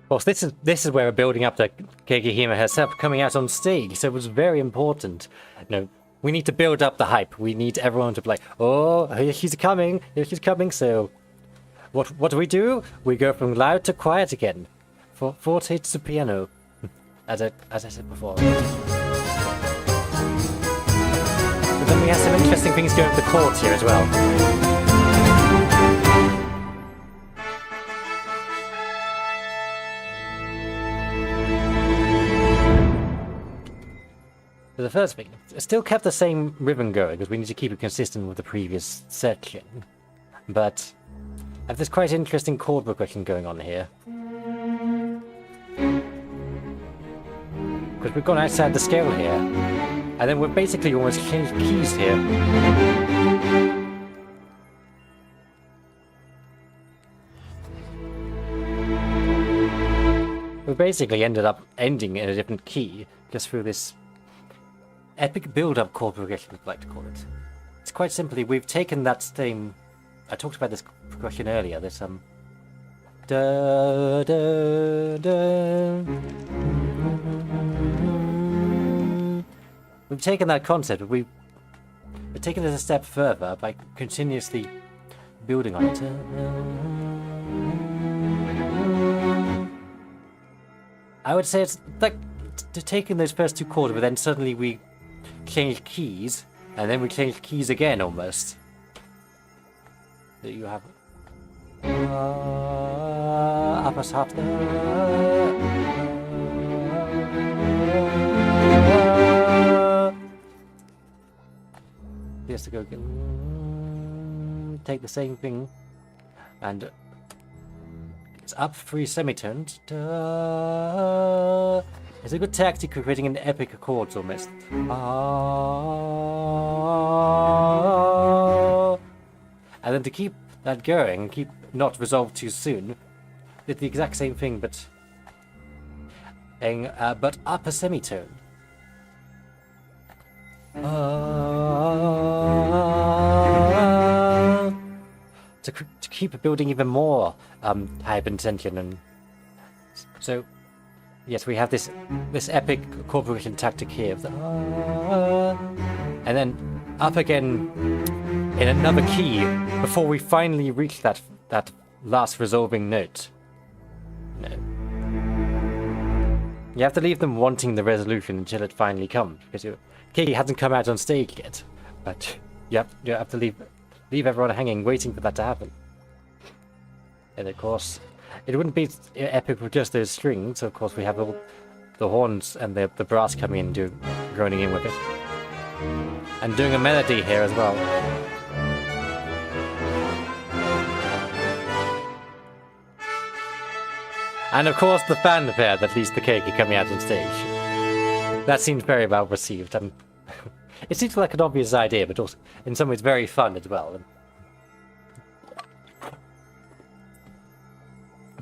Of course, this is where we're building up to Keekihime herself coming out on stage, so it was very important. You know, we need to build up the hype. We need everyone to be like, oh, here she's coming, so what do? We go from loud to quiet again. Forte to piano, as I said before. But then we have some interesting things going with the chords here as well. The first thing, still kept the same rhythm going because we need to keep it consistent with the previous section, but I have this quite interesting chord progression going on here. Because we've gone outside the scale here, and then we've basically almost changed keys here. We basically ended up ending in a different key just through this epic build-up chord progression, I'd like to call it. It's quite simply, we've taken that same... I talked about this progression earlier, this da da da. We've taken that concept, we've taken it a step further by continuously building on it. I would say it's like taking those first two chords, but then suddenly we change keys, and then we change keys again almost. That you have upper half just to go take the same thing and it's up 3 semitones. It's a good tactic for creating an epic chords almost. And then to keep that going, keep not resolved too soon, did the exact same thing, but up a semitone. To keep building even more hype and tension, and so yes, we have this epic corporation tactic here of the and then up again in another key before we finally reach that last resolving note. No. You have to leave them wanting the resolution until it finally comes, because Keeki hasn't come out on stage yet, but you have to leave everyone hanging, waiting for that to happen. And of course, it wouldn't be epic with just those strings. So of course, we have all the horns and the brass coming in and groaning in with it, and doing a melody here as well. And of course, the fanfare that leads to Keiki coming out on stage. That seems very well received. It seems like an obvious idea, but also in some ways very fun as well.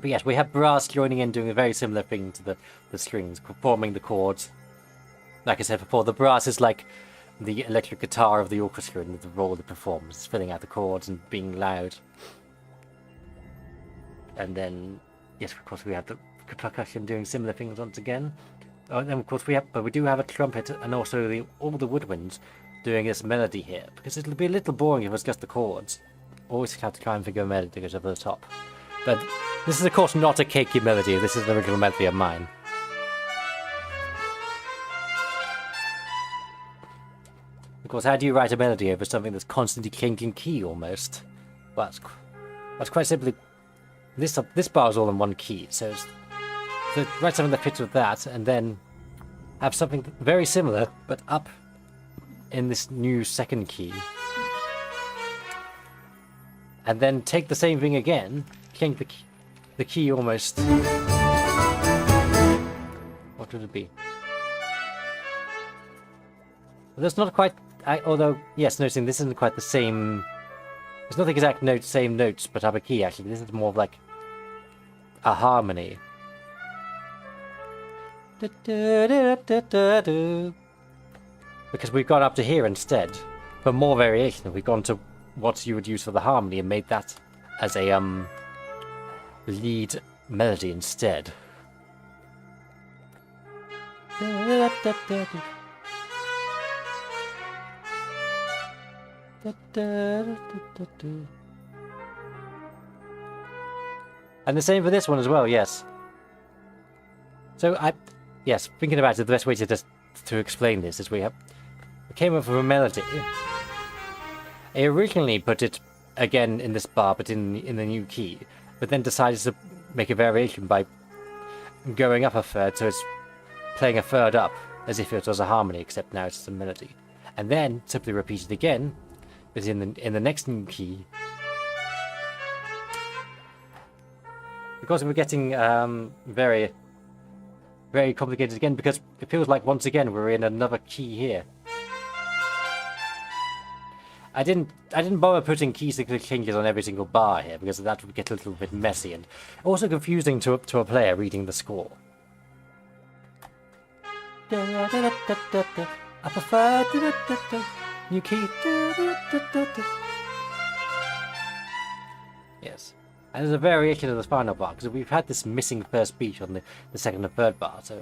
But yes, we have brass joining in, doing a very similar thing to the strings, forming the chords. Like I said before, the brass is like the electric guitar of the orchestra and the role it performs, filling out the chords and being loud. And then, yes, of course, we have the percussion doing similar things once again. Oh, and of course, we do have a trumpet and also all the woodwinds doing this melody here, because it'll be a little boring if it's just the chords. Always have to try and figure a melody to go over the top. But this is, of course, not a Keiki melody. This is an original melody of mine. Of course, how do you write a melody over something that's constantly changing key, almost? Well, that's quite simply... This bar is all in one key, so write something that fits with that, and then have something very similar, but up in this new second key. And then take the same thing again, change the key almost... What would it be? Well, that's not quite... although, yes, noticing this isn't quite the same... It's not the exact same notes, but up a key, actually. This is more of like a harmony. Because we've gone up to here instead. For more variation, we've gone to what you would use for the harmony and made that as a lead melody instead. And the same for this one as well, yes. So yes, thinking about it, the best way to explain this is we came up with a melody. I originally put it again in this bar, but in the new key, but then decided to make a variation by going up a third, so it's playing a third up, as if it was a harmony, except now it's a melody. And then simply repeat it again, but in the next new key. Because we're getting very, very complicated again, because it feels like once again we're in another key here. I didn't bother putting key changes on every single bar here, because that would get a little bit messy and also confusing to a player reading the score. Up a third, new key. Yes. And there's a variation of the final bar, because we've had this missing first beat on the second and third bar, so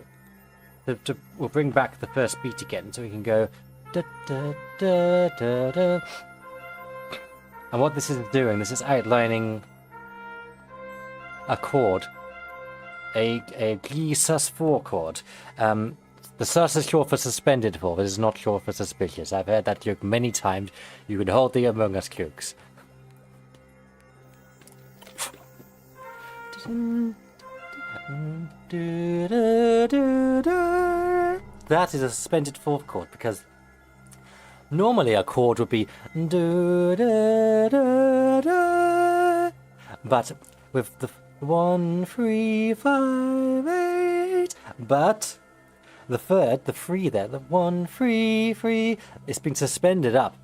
we'll bring back the first beat again, so we can go da da da da da. And what this is doing, this is outlining a chord, a G sus4 chord. The sus is short for suspended for, but it's not short for suspicious. I've heard that joke many times. You can hold the Among Us jokes. That is a suspended fourth chord, because normally a chord would be but with the 1 3 5 8, but the third, the 3 there, the 1 3 3, it's been suspended up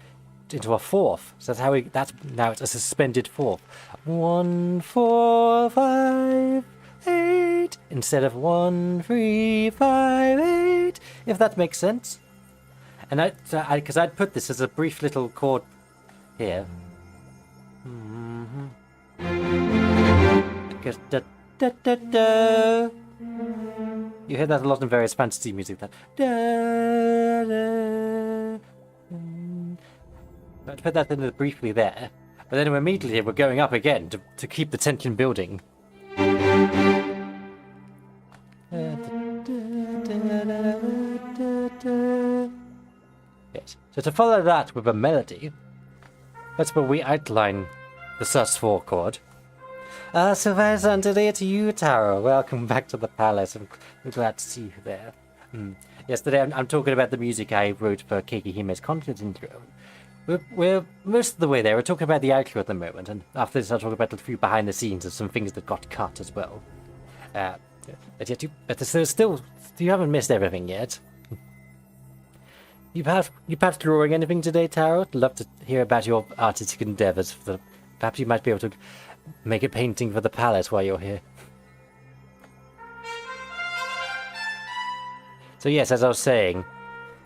into a fourth. So that's now it's a suspended fourth. 1 4 5 8 instead of 1 3 5 8, if that makes sense. And because I'd put this as a brief little chord here. Because da da da da. You hear that a lot in various fantasy music. That. I put that in briefly there, but then immediately we're going up again to keep the tension building. Yes. So to follow that with a melody, that's where we outline the sus4 chord. Sylvaliðan, today to you, Taro. Welcome back to the palace. I'm glad to see you there. Yesterday, I'm talking about the music I wrote for Keekihime's conference intro. We're most of the way there. We're talking about the outro at the moment, and after this, I'll talk about a few behind the scenes and some things that got cut as well. You haven't missed everything yet. You perhaps drawing anything today, Taro? I'd love to hear about your artistic endeavors. Perhaps you might be able to make a painting for the palace while you're here. So yes, as I was saying,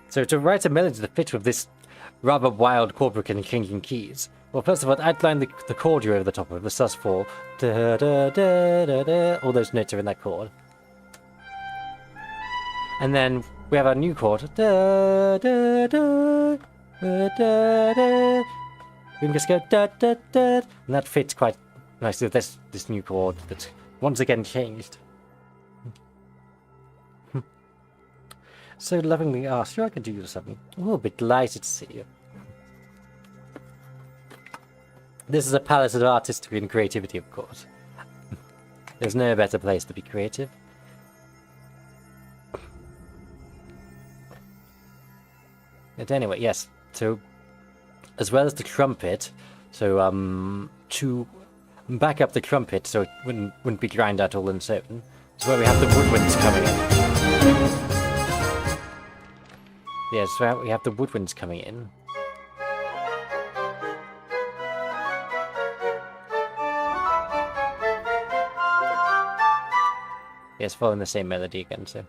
so to write a melody to fit with this rather wild chord book and changing keys, well, first of all, outline the chord you're over the top of, the sus4. Da, da, da, da, da. All those notes are in that chord. And then we have our new chord. Da, da, da, da, da, da. We can just go da, da, da. And that fits quite nicely with this new chord that once again changed. So lovingly asked, sure I can do you something. Oh, a bit delighted to see you. This is a palace of artistry and creativity, of course. There's no better place to be creative. But anyway, yes, so as well as the trumpet, so to back up the trumpet so it wouldn't be drowned out all in certain, it's where we have the woodwinds coming in. Yes, so we have the woodwinds coming in. Yes, following the same melody again, so.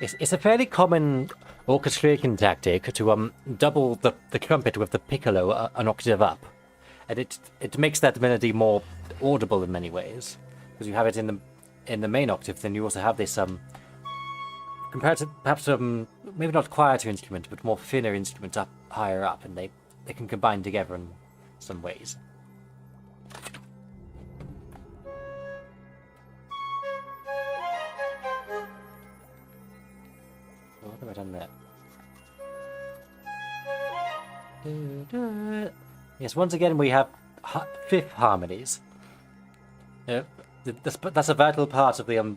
It's a fairly common orchestration tactic to double the trumpet with the piccolo an octave up, and it makes that melody more audible in many ways. Because you have it in the main octave, then you also have this compared to perhaps maybe not quieter instrument, but more thinner instrument up higher up, and they can combine together in some ways. What have I done there? Yes, once again we have fifth harmonies. That's a vital part of the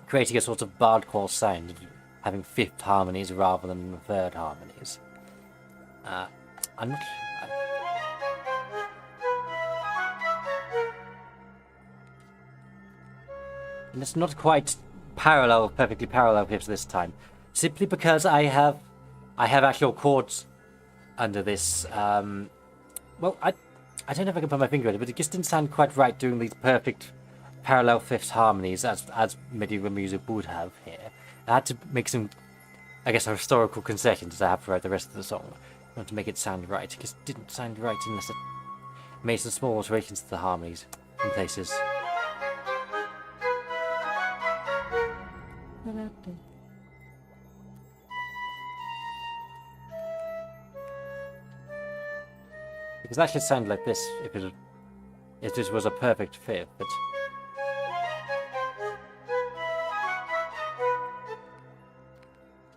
creating a sort of bardcore sound, having fifth harmonies rather than third harmonies. I'm not. And it's not quite perfectly parallel fifths this time, simply because I have actual chords under this. Well, I don't know if I can put my finger on it, but it just didn't sound quite right doing these perfect parallel fifths harmonies as medieval music would have here. I had to make some, I guess, historical concessions I have throughout the rest of the song. I want to make it sound right. It just didn't sound right unless it made some small alterations to the harmonies in places. Because that should sound like this if this was a perfect fifth,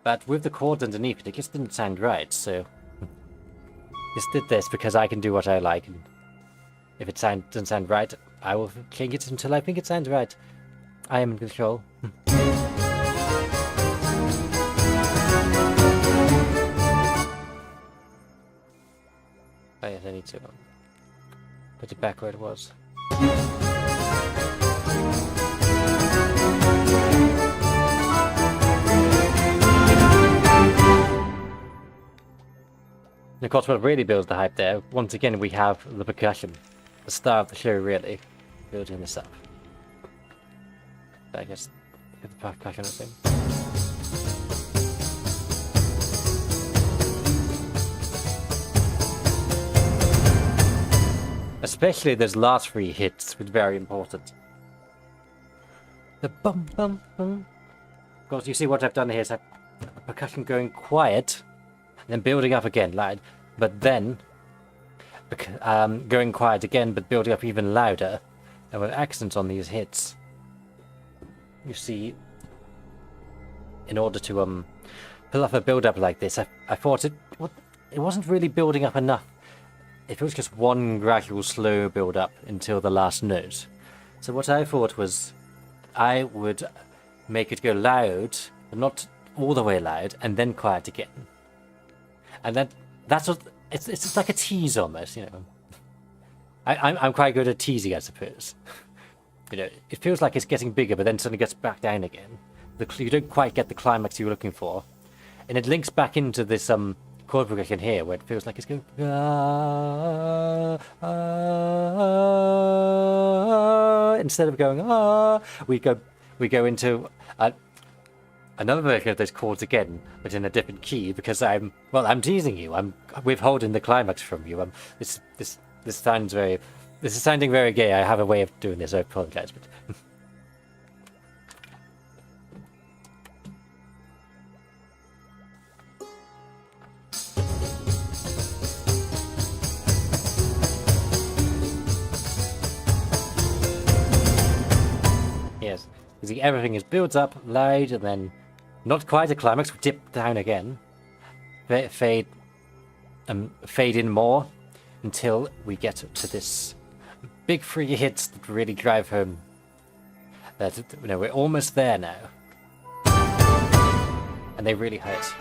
but with the chords underneath it just didn't sound right, so just did this because I can do what I like, and if it doesn't sound right, I will change it until I think it sounds right. I am in control. Oh yes, I need to put it back where it was. And of course, what really builds the hype there, once again, we have the percussion. The star of the show, really, building this up. So I guess, get the percussion thing. Especially those last 3 hits were very important. The bum bum bum. Of course, you see what I've done here is I've percussion going quiet, and then building up again, loud, but then going quiet again, but building up even louder, and with accents on these hits. You see, in order to pull off a build-up like this, I thought it wasn't really building up enough. If it was just one gradual, slow build-up until the last note. So what I thought was, I would make it go loud, but not all the way loud, and then quiet again. And that's what it's like a tease almost, you know. I'm quite good at teasing, I suppose. You know, it feels like it's getting bigger, but then suddenly gets back down again. You don't quite get the climax you're looking for, and it links back into this chord progression here, where it feels like it's going instead of going we go into another version of those chords again, but in a different key, because I'm teasing you. I'm withholding the climax from you. This is sounding very gay. I have a way of doing this. I apologize, but. Yes, you see, everything is built up loud, and then not quite a climax, we dip down again, fade in more until we get to this big 3 hits that really drive home that, you know, we're almost there now, and they really hurt.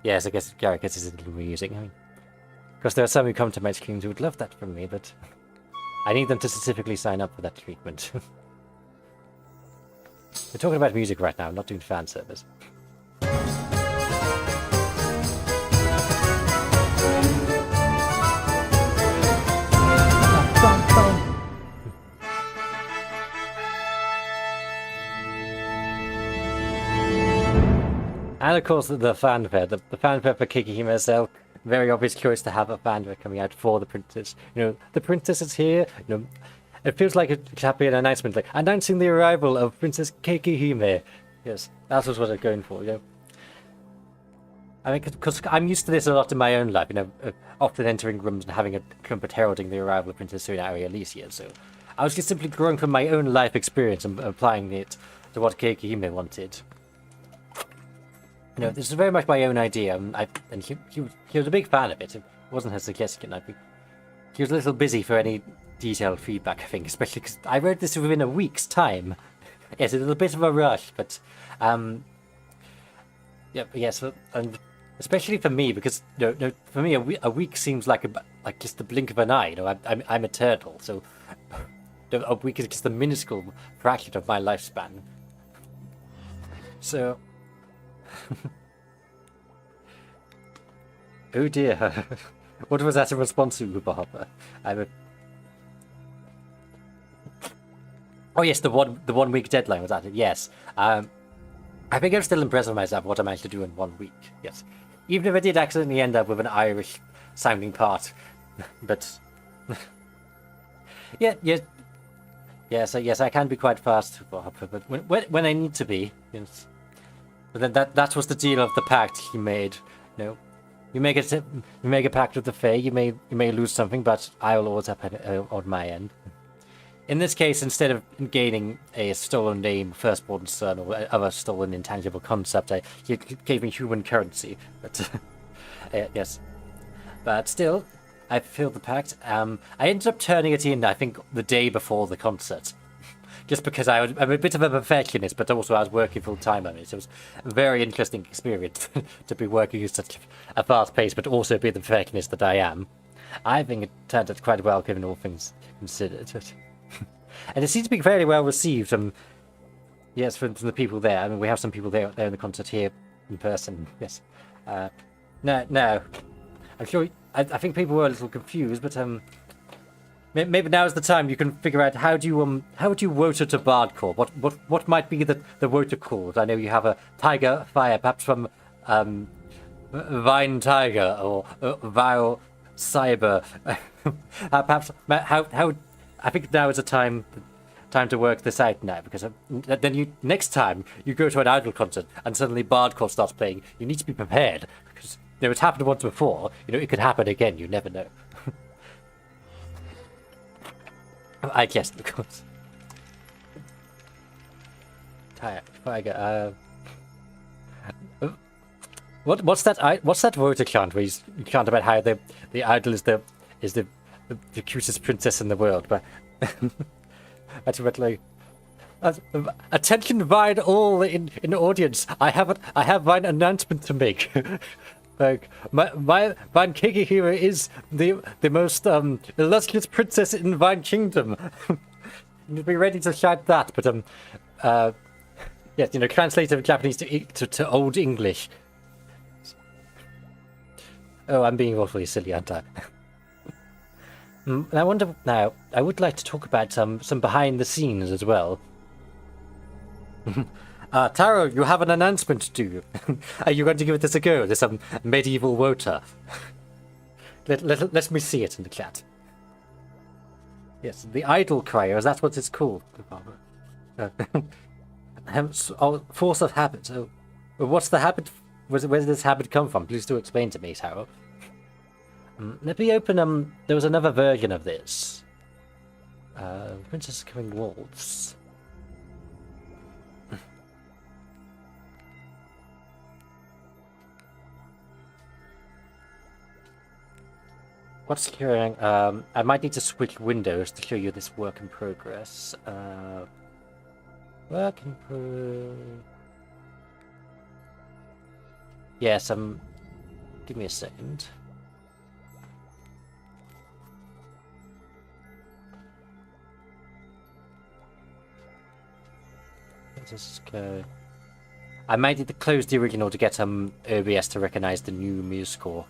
Yes, I guess Garrett gets his little amusing. I mean, of course, there are some who come to my streams who would love that from me, but I need them to specifically sign up for that treatment. We're talking about music right now, not doing fan service. And of course, the fanfare. The fanfare for Keekihime herself. Very obvious choice to have a fanfare coming out for the princess. You know, the princess is here. You know, it feels like it should be an announcement, like announcing the arrival of Princess Keekihime. Yes, that's what I'm going for. You know, I mean, because I'm used to this a lot in my own life. You know, often entering rooms and having a trumpet heralding the arrival of Princess Sarina Aria Elysia. So I was just simply growing from my own life experience and applying it to what Keekihime wanted. You know, this is very much my own idea, and he was a big fan of it. It wasn't her suggestion. I think he was a little busy for any detailed feedback, I think, especially because I wrote this within a week's time. Yes, a little bit of a rush, but yeah, yes, and especially for me, because no, for me a week seems like just the blink of an eye. You know, I'm eternal, so a week is just a minuscule fraction of my lifespan. So. Oh dear. What was that in response to, Bob? Oh yes, the 1 week deadline was at it. Yes. I think I'm still impressed with myself what I managed to do in 1 week. Yes. Even if I did accidentally end up with an Irish sounding part, but yes, I can be quite fast, Bob, but when I need to be, yes. But then that was the deal of the pact he made. You know, you make a pact with the Fae. You may lose something, but I will always have on my end. In this case, instead of gaining a stolen name, firstborn son, or other stolen intangible concept, he gave me human currency. But yes, but still, I fulfilled the pact. I ended up turning it in, I think, the day before the concert. Just because I'm a bit of a perfectionist, but also I was working full time on it. So it was a very interesting experience to be working at such a fast pace, but also be the perfectionist that I am. I think it turned out quite well, given all things considered. And it seems to be fairly well received. Yes, from the people there. I mean, we have some people there in the concert here in person. Yes. No. I'm sure. I think people were a little confused, but Maybe now is the time you can figure out how would you vote to Bardcore? What might be the voter called? I know you have a tiger fire, perhaps from Vine Tiger or Vile Cyber. Perhaps how I think now is the time to work this out now, because then next time you go to an idol concert and suddenly Bardcore starts playing, you need to be prepared, because it's happened once before. It could happen again. You never know. I guess, of course. Tiger. What's that voter chant where you chant about how the idol is the cutest princess in the world? But that's what, like, attention, Vine, all in the audience. I have an announcement to make. Like, my Vine Keekihime is the most illustrious princess in Vine Kingdom. You'd be ready to shout that, but yes, translate from Japanese to Old English. Oh, I'm being awfully silly, aren't I? And I wonder now. I would like to talk about some behind the scenes as well. Taro, you have an announcement to do. Are you going to give this a go? This medieval voter. Let me see it in the chat. Yes, the idol crier. Is that what it's called? Force of habit. Oh, what's the habit? Where did this habit come from? Please do explain to me, Taro. Let me open. There was another version of this. Princess Coming Waltz. What's occurring? I might need to switch windows to show you this work in progress. Work in progress. Yes, give me a second. Let's just go. I might need to close the original to get OBS to recognize the new MuseScore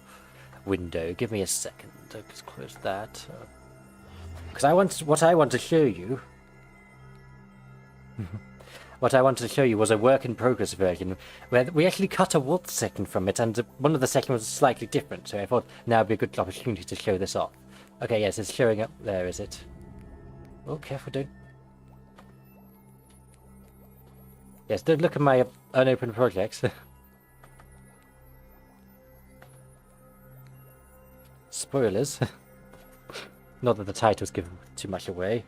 window. Give me a second. I'll just close that. Because what I want to show you. What I wanted to show you was a work-in-progress version, where we actually cut a waltz section from it, and one of the sections was slightly different, so I thought now would be a good opportunity to show this off. Okay, yes, it's showing up there, is it? Oh, careful, don't... Yes, don't look at my unopened projects. Spoilers. Not that the titles give too much away.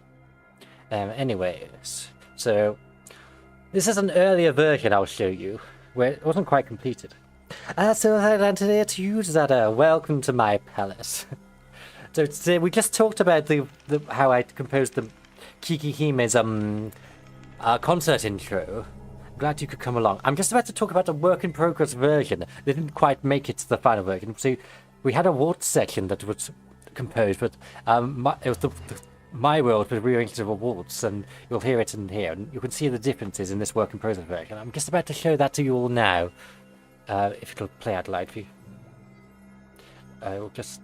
Anyways, so... This is an earlier version I'll show you, where it wasn't quite completed. So I'd here to you, Zada. Welcome to my palace. So today we just talked about how I composed the Keekihime's concert intro. Glad you could come along. I'm just about to talk about a work-in-progress version. They didn't quite make it to the final version. So we had a waltz section that was composed, but it was my world was rearranged of a waltz, and you'll hear it in here, and you can see the differences in this work in progress version. I'm just about to show that to you all now, if it'll play out loud for you. We'll just...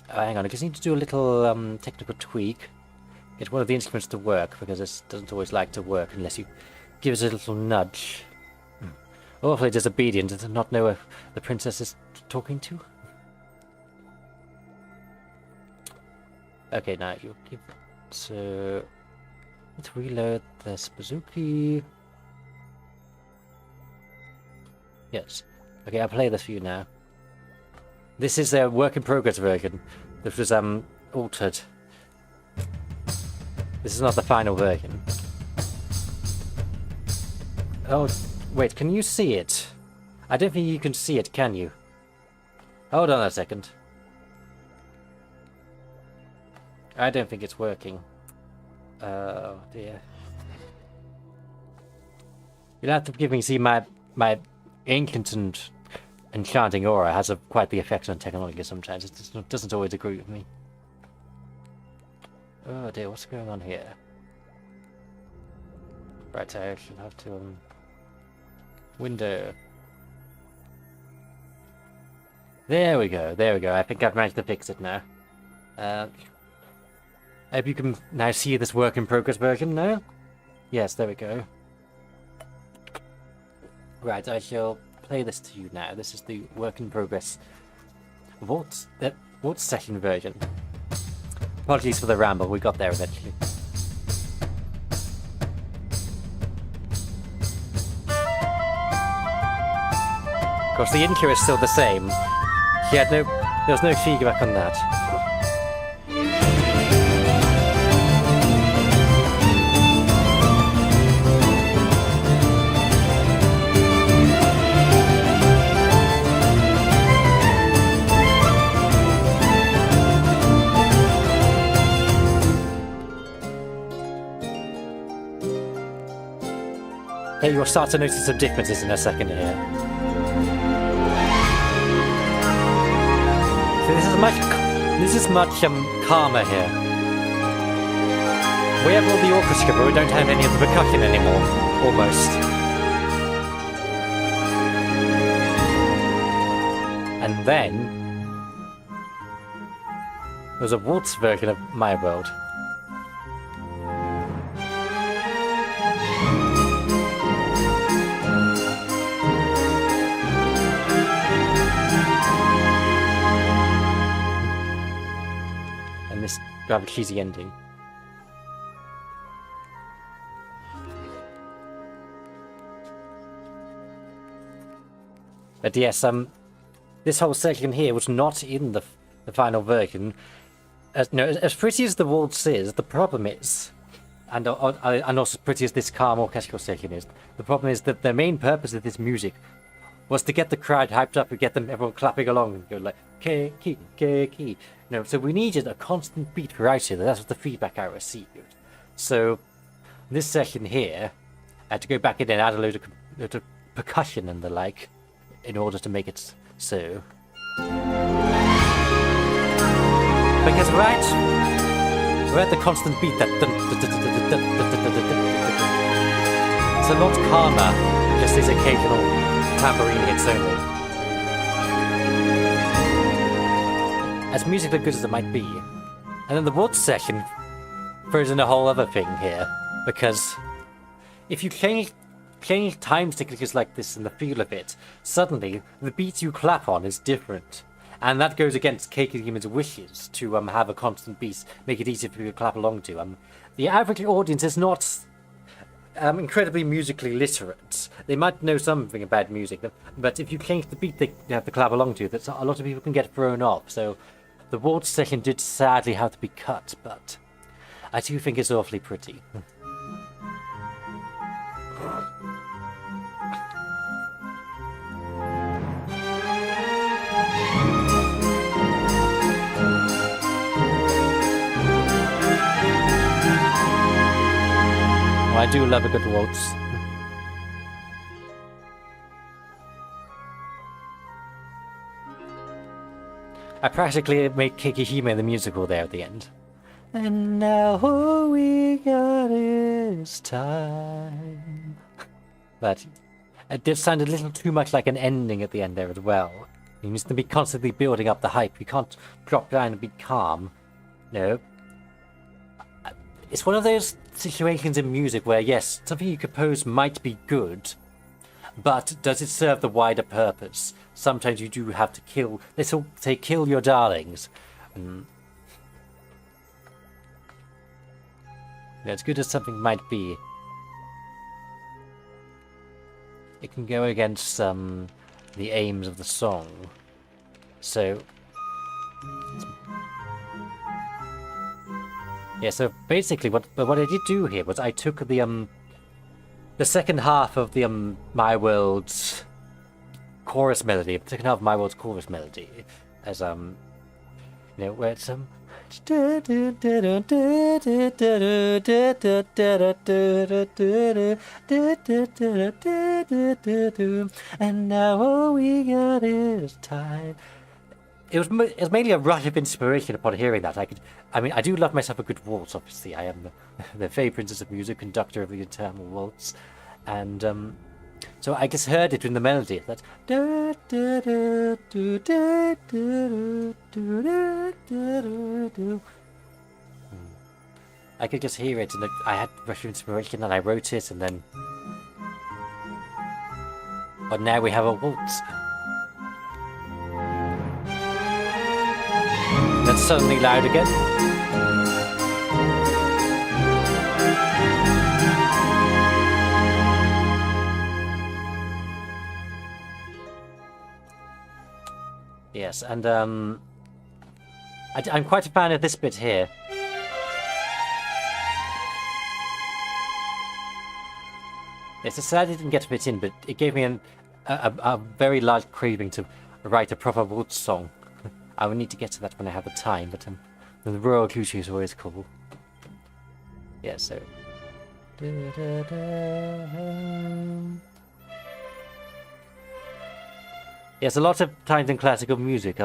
hang on, I just need to do a little technical tweak. Get one of the instruments to work, because this doesn't always like to work unless you give it a little nudge. Awfully disobedient to not know if the princess is talking to. Okay, now you keep. So let's reload this bazooki. Yes. Okay, I'll play this for you now. This is a work in progress version. This was altered. This is not the final version. Oh, wait, can you see it? I don't think you can see it, can you? Hold on a second. I don't think it's working. Oh dear. You'll have to forgive me. See, my ancient and enchanting aura has quite the effect on technology sometimes. It doesn't always agree with me. Oh dear, what's going on here? Right, I should have to window. There we go. There we go. I think I've managed to fix it now. I hope you can now see this work in progress version now. Yes, there we go. Right, I shall play this to you now. This is the work in progress waltz session version. Apologies for the ramble, we got there eventually. Of course, the intro is still the same. There was no feedback on that. Hey, you'll start to notice some differences in a second here. So this is much calmer here. We have all the orchestra, but we don't have any of the percussion anymore, almost. And then there's a waltz version of My World. Rather cheesy ending. But yes, this whole section here was not in the final version. As pretty as the waltz is, the problem is, and also as pretty as this calm orchestral section is, the problem is that the main purpose of this music was to get the crowd hyped up and get everyone clapping along and go like, Keeki, Keeki. No, so we needed a constant beat right here. That's what the feedback I received. So, this section here, I had to go back in and add a load of percussion and the like, in order to make it so. Because we're at the constant beat that it's a lot calmer, just these occasional tambourine hits only. As musically good as it might be. And then the waltz section throws in a whole other thing here, because if you change time signatures like this in the feel of it, suddenly the beat you clap on is different. And that goes against Keekihime's wishes to have a constant beat, make it easier for you to clap along to. The average audience is not incredibly musically literate. They might know something about music, but if you change the beat they have to clap along to, that's a lot of people can get thrown off. So the waltz section did sadly have to be cut, but I do think it's awfully pretty. I do love a good waltz. I practically made Keekihime the musical there at the end. And now all we got is time. But it did sound a little too much like an ending at the end there as well. You need to be constantly building up the hype. You can't drop down and be calm. No. It's one of those situations in music where, yes, something you compose might be good, but does it serve the wider purpose? Sometimes you do have to kill... Let's all say kill your darlings. As good as something might be, it can go against the aims of the song. So... yeah, so basically what I did do here was I took the second half of the My World's chorus melody, the second half of My World's chorus melody, as you know, where it's and now all we got is time. It was mainly a rush of inspiration upon hearing that. I do love myself a good waltz, obviously. I am the Fae Princess of music, conductor of the eternal waltz. And So I just heard it in the melody. That. I could just hear it, and I had Russian inspiration, and I wrote it, and then. But now we have a waltz. That's suddenly loud again. Yes, and I'm quite a fan of this bit here. It's a sad I didn't get a bit in, but it gave me a very large craving to write a proper waltz song. I will need to get to that when I have the time, but the royal cliche is always cool. Yeah, so. Yes, a lot of times in classical music,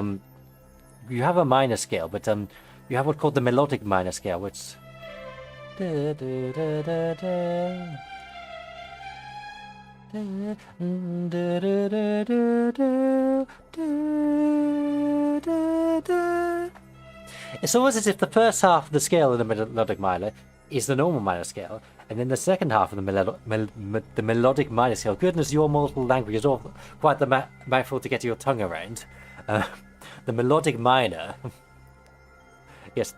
you have a minor scale, but you have what's called the melodic minor scale, which. It's almost as if the first half of the scale in the melodic minor is the normal minor scale, and then the second half of the melodic minor scale. Goodness, your mortal language is all quite the mouthful to get your tongue around. The melodic minor. Yes,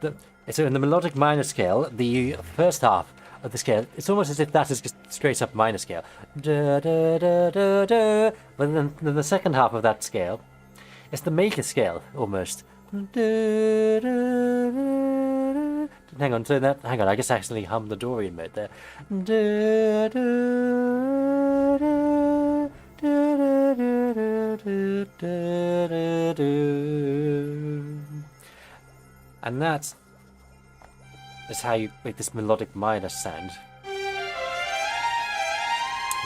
so in the melodic minor scale, the first half of the scale, it's almost as if that is just straight up minor scale. But then the second half of that scale, it's the major scale almost. Hang on, I just actually hummed the Dorian mode there. And that is how you make this melodic minor sound.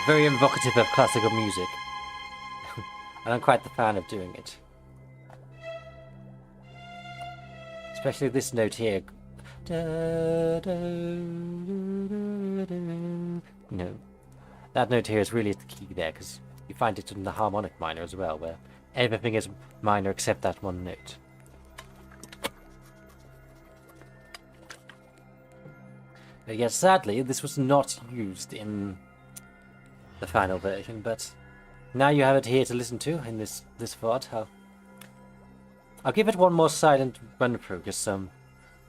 Very evocative of classical music. And I'm quite the fan of doing it. Especially this note here. No. That note here is really the key there, because you find it in the harmonic minor as well, where everything is minor except that one note. But yes, sadly, this was not used in the final version, but now you have it here to listen to in this VOD. I'll give it one more silent run through, because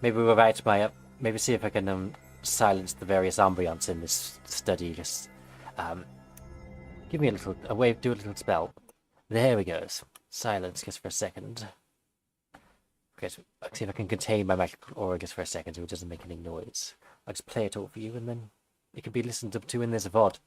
maybe without maybe see if I can silence the various ambience in this study. Just give me a wave, do a little spell. There we go. Silence just for a second. Okay, so I'll see if I can contain my magical aura just for a second so it doesn't make any noise. I'll just play it all for you, and then it can be listened to in this VOD.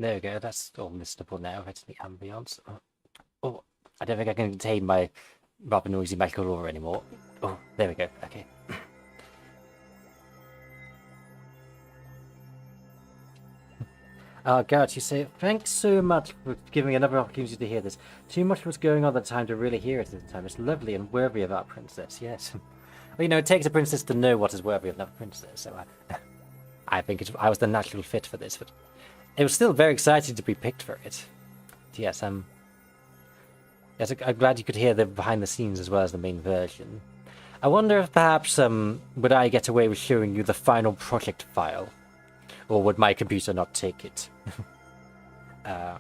There we go, that's all listenable now. It's the ambience. Oh, I don't think I can contain my rather noisy magical aura anymore. Oh, there we go, okay. Garrett, you say, thanks so much for giving me another opportunity to hear this. Too much was going on at the time to really hear it at the time. It's lovely and worthy of our princess, yes. Well, you know, it takes a princess to know what is worthy of another princess, so I think I was the natural fit for this, but it was still very exciting to be picked for it. Yes, yes, I'm glad you could hear the behind the scenes as well as the main version. I wonder if perhaps, would I get away with showing you the final project file? Or would my computer not take it? Yeah,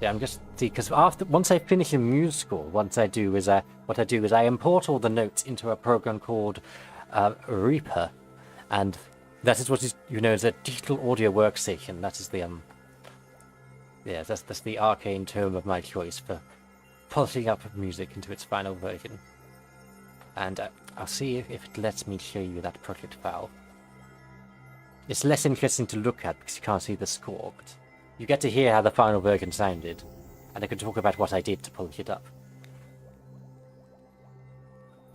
I'm just because once I finish a musical, what I do is I import all the notes into a program called Reaper, and that is what is is a digital audio workstation. That is the yeah, that's the arcane term of my choice for polishing up music into its final version. And I'll see if it lets me show you that project file. It's less interesting to look at because you can't see the score, but you get to hear how the final version sounded, and I can talk about what I did to polish it up.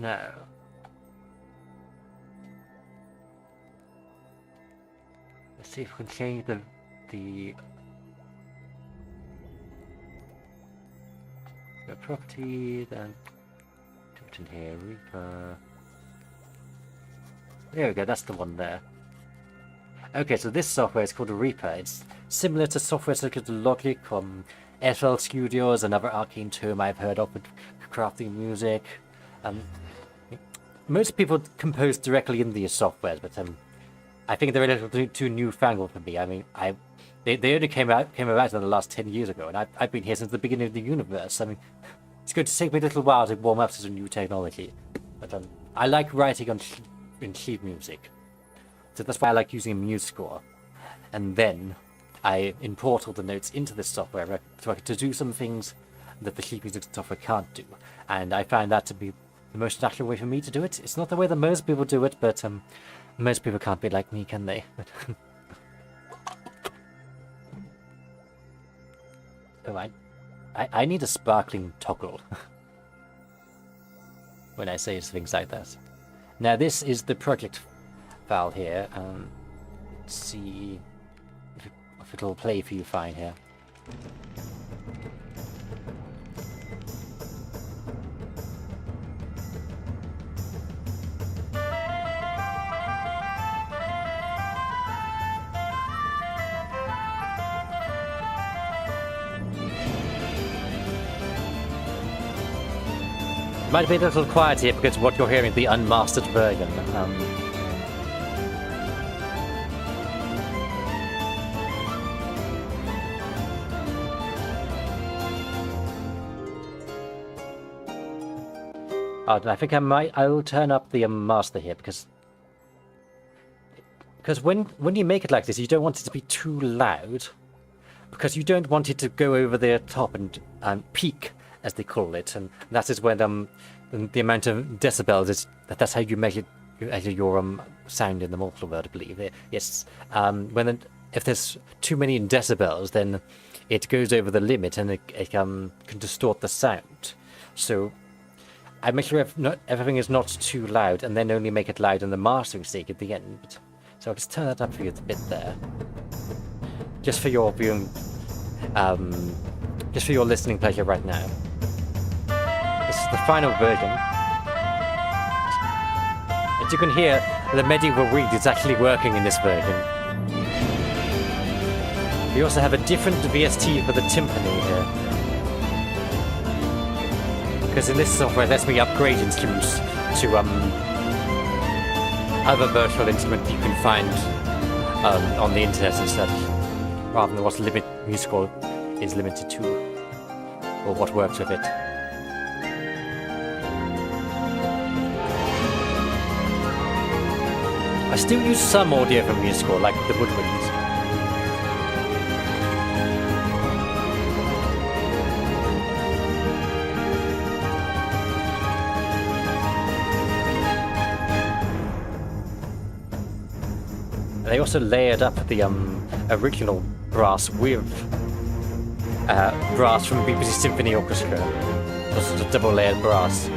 Now, let's see if we can change the property, then do it in here, Reaper. There we go, that's the one there. Okay, so this software is called a Reaper. It's similar to software such as Logic, FL Studios, another arcane term I've heard of with crafting music. Most people compose directly in these softwares, but I think they're a little too newfangled for me. I mean, they only came about in the last 10 years ago, and I've been here since the beginning of the universe. I mean, it's going to take me a little while to warm up to some new technology, but I like writing in sheet music, so that's why I like using a MuseScore, and then I import all the notes into this software to do some things that the sheet music software can't do, and I find that to be the most natural way for me to do it. It's not the way that most people do it, but most people can't be like me, can they? Oh, I need a sparkling toggle when I say things like that. Now this is the project file here. Let's see if it'll play for you fine here. Might be a little quiet here because what you're hearing is the unmastered version. I think I will turn up the master here because when you make it like this, you don't want it to be too loud because you don't want it to go over the top and peak, as they call it, and that is when the amount of decibels is that's how you measure your sound in the mortal world, I believe. Yes, if there's too many decibels, then it goes over the limit and it can distort the sound. So I make sure everything is not too loud, and then only make it loud in the mastering stage at the end. So I'll just turn that up for you a bit there, just for your viewing, just for your listening pleasure right now. This is the final version. As you can hear, the medieval reed is actually working in this version. We also have a different VST for the timpani here, because in this software it lets me upgrade instruments to other virtual instruments you can find on the internet and such, rather than what musical is limited to, or what works with it. I still use some audio from musical, like the woodwinds. They also layered up the original brass with brass from BBC Symphony Orchestra. This is a double-layered brass.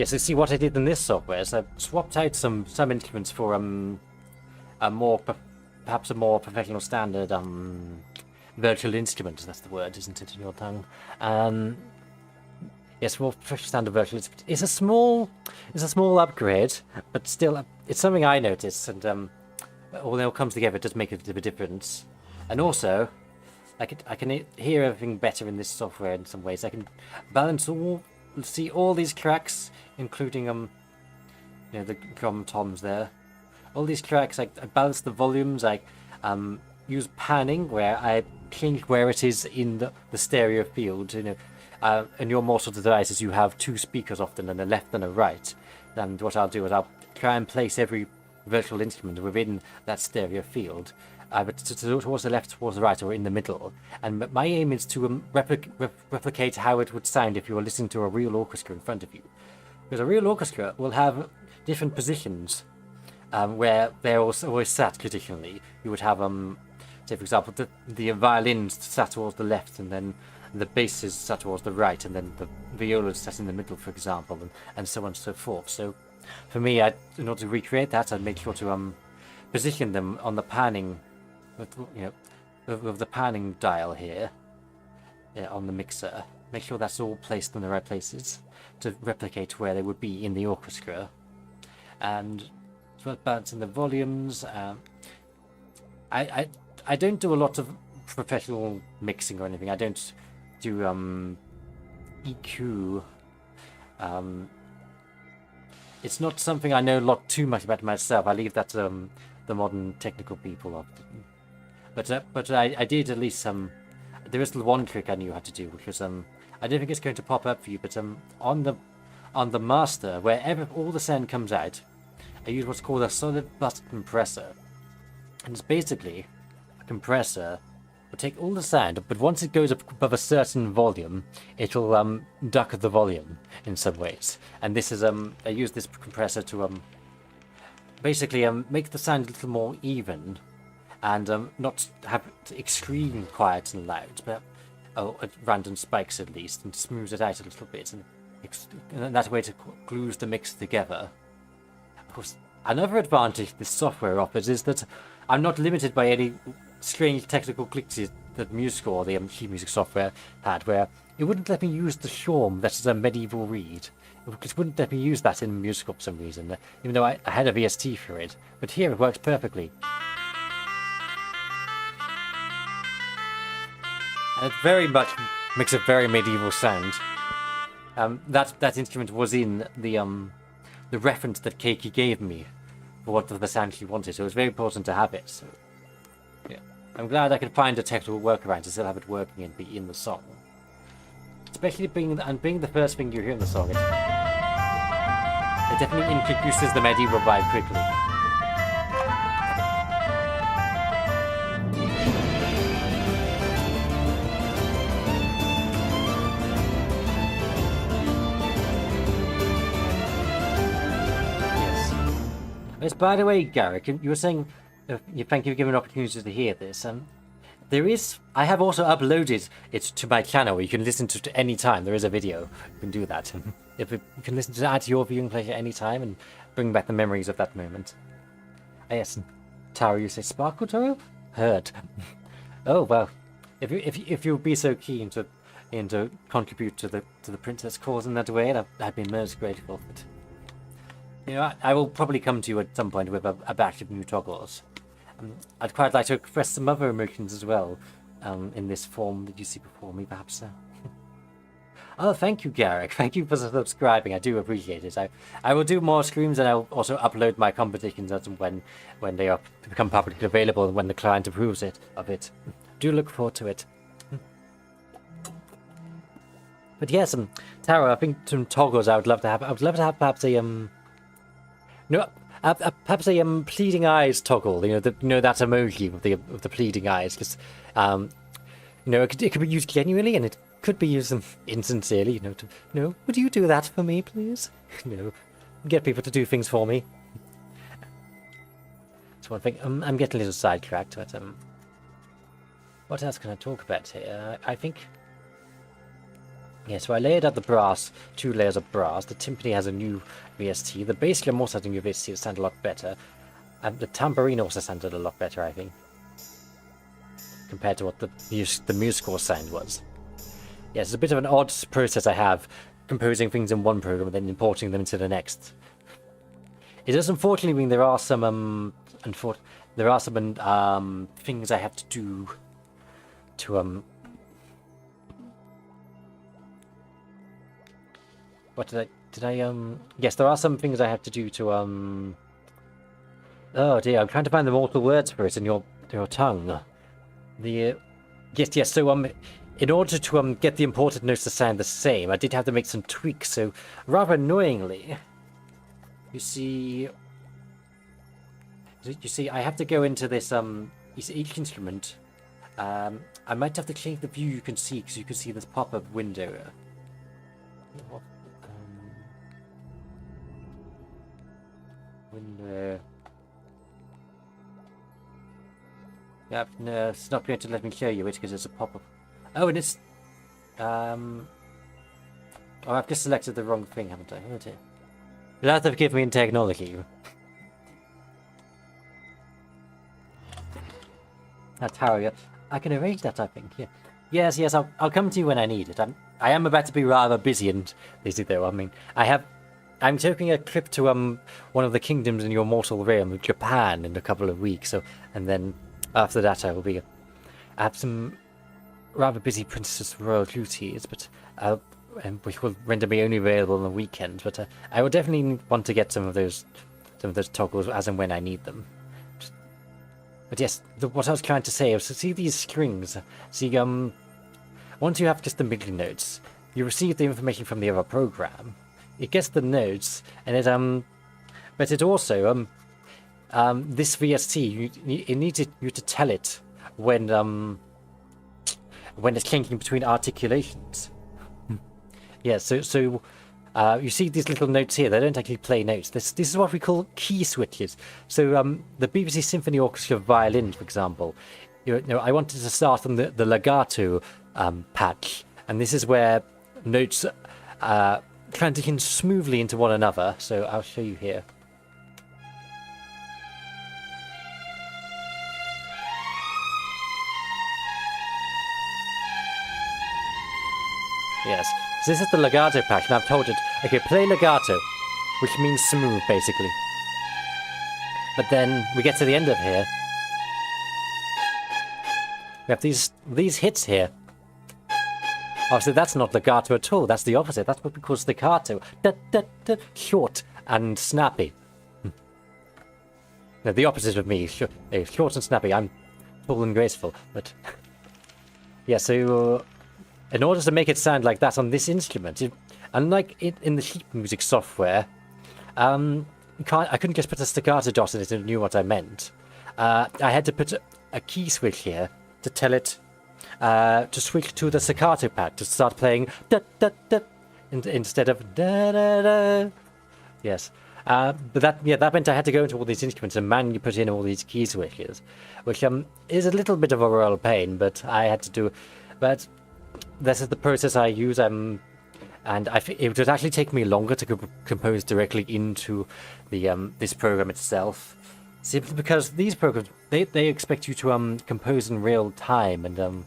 Yes, so see what I did in this software is I swapped out some instruments for a more perhaps a more professional standard virtual instrument. That's the word, isn't it, in your tongue? Yes, more professional standard virtual instrument. It's a small upgrade, but still, it's something I noticed, and when it all comes together, it does make a bit of a difference. And also, I can hear everything better in this software in some ways. I can balance see all these tracks, including the drum toms there. All these tracks, I balance the volumes. I use panning, where I change where it is in the stereo field. In your more sort of devices, you have two speakers often, and a left and a right. And what I'll do is I'll try and place every virtual instrument within that stereo field, but towards the left, towards the right, or in the middle. And my aim is to replicate how it would sound if you were listening to a real orchestra in front of you. Because a real orchestra will have different positions where they're always sat traditionally. You would have, say for example, the violins sat towards the left, and then the basses sat towards the right, and then the violas sat in the middle, for example, and so on and so forth. So for me, in order to recreate that, I'd make sure to position them on the panning, with the panning dial here, on the mixer. Make sure that's all placed in the right places to replicate where they would be in the orchestra. And so balancing the volumes. I don't do a lot of professional mixing or anything. I don't do EQ. It's not something I know too much about myself. I leave that to the modern technical people often. But I did at least there is one trick I knew how to do, which was I don't think it's going to pop up for you, but on the master, wherever all the sound comes out, I use what's called a solid bus compressor, and it's basically a compressor will take all the sound, but once it goes up above a certain volume, it'll duck the volume in some ways. And this is I use this compressor to basically make the sound a little more even, and not have it extreme quiet and loud, but at random spikes at least, and smooths it out a little bit, and that way it glues the mix together. Of course, another advantage this software offers is that I'm not limited by any strange technical glitches that MuseScore, or the sheet music software, had, where it wouldn't let me use the shawm that is a medieval reed. It wouldn't let me use that in MuseScore for some reason, even though I had a VST for it. But here it works perfectly. And it very much makes a very medieval sound. That instrument was in the reference that Keiki gave me for what the sound she wanted, so it was very important to have it. So, yeah, I'm glad I could find a technical workaround to still have it working and be in the song. Especially being the first thing you hear in the song, it definitely introduces the medieval vibe quickly. Yes, by the way, Garrick, you were saying, thank you for giving an opportunity to hear this. I have also uploaded it to my channel, where you can listen to it any time. There is a video. You can do that. You can listen to that to your viewing pleasure any time and bring back the memories of that moment. Yes, Taro, you say Sparkle Taro? Heard. Oh well, if you'd be so keen to contribute to the princess cause in that way, I'd be most grateful. But I will probably come to you at some point with a batch of new toggles. I'd quite like to express some other emotions as well, in this form that you see before me, perhaps. Oh, thank you, Garrick. Thank you for subscribing. I do appreciate it. I will do more streams, and I'll also upload my competitions as when they become publicly available and when the client approves of it. Do look forward to it. But yes, Tara, I think some toggles I would love to have. I would love to have perhaps perhaps a pleading eyes toggle. That emoji with the pleading eyes, because it could be used genuinely, and it could be used insincerely. Would you do that for me, please? Get people to do things for me. That's one thing. I'm getting a little sidetracked, but what else can I talk about here? I think Yeah, so I layered out the brass, 2 layers of brass. The timpani has a new VST. The bass drum also has a new VST that sounded a lot better. And the tambourine also sounded a lot better, I think, compared to what the musical sound was. Yeah, it's a bit of an odd process I have, composing things in one program and then importing them into the next. It does unfortunately mean there are some things I have to do to what did I yes, there are some things I have to do to oh dear, I'm trying to find the mortal words for it in your tongue. The yes, so in order to get the imported notes to sound the same, I did have to make some tweaks, so rather annoyingly, you see I have to go into this you see each instrument. I might have to change the view you can see, because you can see this pop-up window. Window. Yep, no, it's not going to let me show you it because it's a pop-up. Oh, and it's oh, I've just selected the wrong thing, haven't I? Oh dear. You'll have to forgive me in technology. That's how I can arrange that, I think. Yeah. Yes, I'll come to you when I need it. I am about to be rather busy and busy though. I mean, I'm taking a trip to one of the kingdoms in your mortal realm of Japan in a couple of weeks. So, and then after that I have some rather busy princess royal duties, but which will render me only available on the weekends. But I will definitely want to get some of those toggles as and when I need them. But yes, what I was trying to say was to see these strings. See, once you have just the MIDI notes, you receive the information from the other program. It gets the notes, and it but it also this VST it needs you to tell it when it's changing between articulations. Yeah, so you see these little notes here. They don't actually play notes. This is what we call key switches. So the BBC Symphony Orchestra violin, for example, you know, I wanted to start on the legato patch, and this is where notes transition smoothly into one another. So I'll show you here. Yes. So this is the legato patch, and I've told it, okay, play legato, which means smooth, basically. But then we get to the end of here. We have these hits here. Oh, so that's not legato at all. That's the opposite. That's what we call staccato. Da, da, da, short and snappy. No, the opposite of me. Short and snappy. I'm tall and graceful, but yeah. So. In order to make it sound like that on this instrument, unlike in the sheet music software, I couldn't just put a staccato dot in it and it knew what I meant. I had to put a key switch here to tell it to switch to the staccato pad to start playing da da da instead of da da da. Yes, but that meant I had to go into all these instruments and manually put in all these key switches, which is a little bit of a royal pain, but I had to do. But this is the process I use, and it would actually take me longer to compose directly into the this program itself, simply because these programs they expect you to compose in real time, and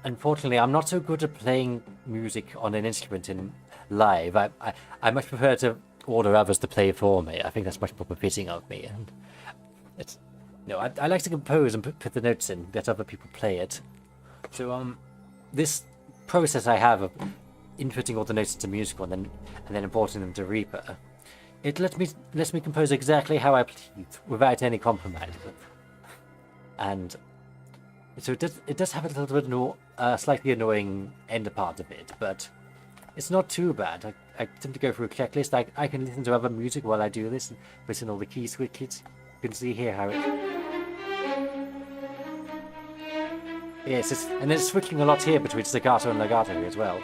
unfortunately I'm not so good at playing music on an instrument in live. I much prefer to order others to play for me. I think that's much more befitting of me, and it's I like to compose and put the notes in, let other people play it. So this process I have of inputting all the notes into musical and then importing them to Reaper, it lets me compose exactly how I please without any compromise. And so it does have a little bit slightly annoying end part of it, but it's not too bad. I simply go through a checklist. I can listen to other music while I do this and listen to all the key switches. You can see here how it. Yes, and there's switching a lot here between staccato and legato here as well.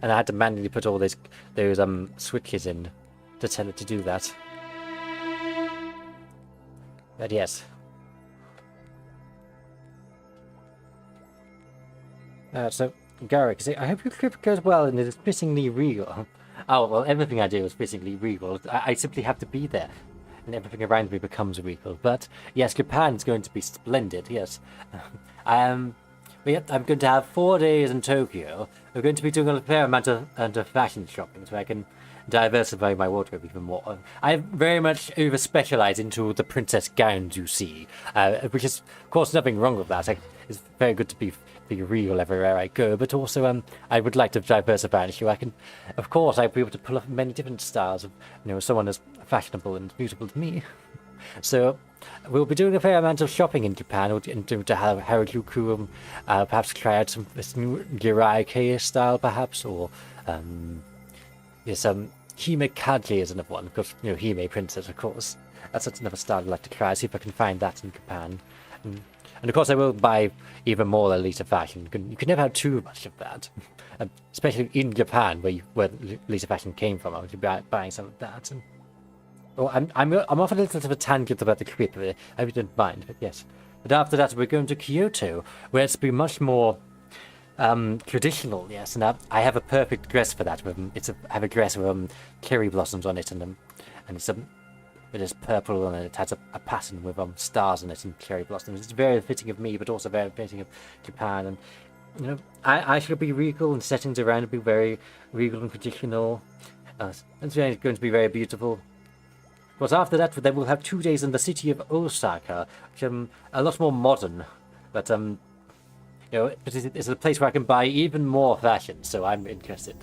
And I had to manually put all those switches in to tell it to do that. But yes. So, Garrick, I hope your trip goes well and it is fittingly real. Oh, well, everything I do is fittingly real. I simply have to be there, and everything around me becomes real. But, yes, Japan is going to be splendid, yes. But yeah, I'm going to have 4 days in Tokyo. We're going to be doing a fair amount of fashion shopping, so I can diversify my wardrobe even more. I very much over-specialize into the princess gowns you see, which is, of course, nothing wrong with that. It's very good to be real everywhere I go, but also I would like to diversify, so I can, of course, I'd be able to pull off many different styles of, someone as fashionable and beautiful to me. So we'll be doing a fair amount of shopping in Japan, and to have Harajuku, perhaps try out this new Jirai style, perhaps, or yes, Himekaji is another one, because Hime Princess, of course. That's another style I'd like to try. See if I can find that in Japan. And of course, I will buy even more Elisa fashion. You can never have too much of that, especially in Japan, where Elisa fashion came from. I would be buying some of that. I'm off a little bit of a tangent about the trip. I hope you don't mind, but yes. But after that, we're going to Kyoto, where it's been much more traditional. Yes, and I have a perfect dress for that. I have a dress with cherry blossoms on it, and it is purple, and it has a pattern with stars on it and cherry blossoms. It's very fitting of me, but also very fitting of Japan. And I shall be regal, and settings around will be very regal and traditional. It's going to be very beautiful. But after that, then we'll have 2 days in the city of Osaka, which a lot more modern, but it's a place where I can buy even more fashion. So I'm interested.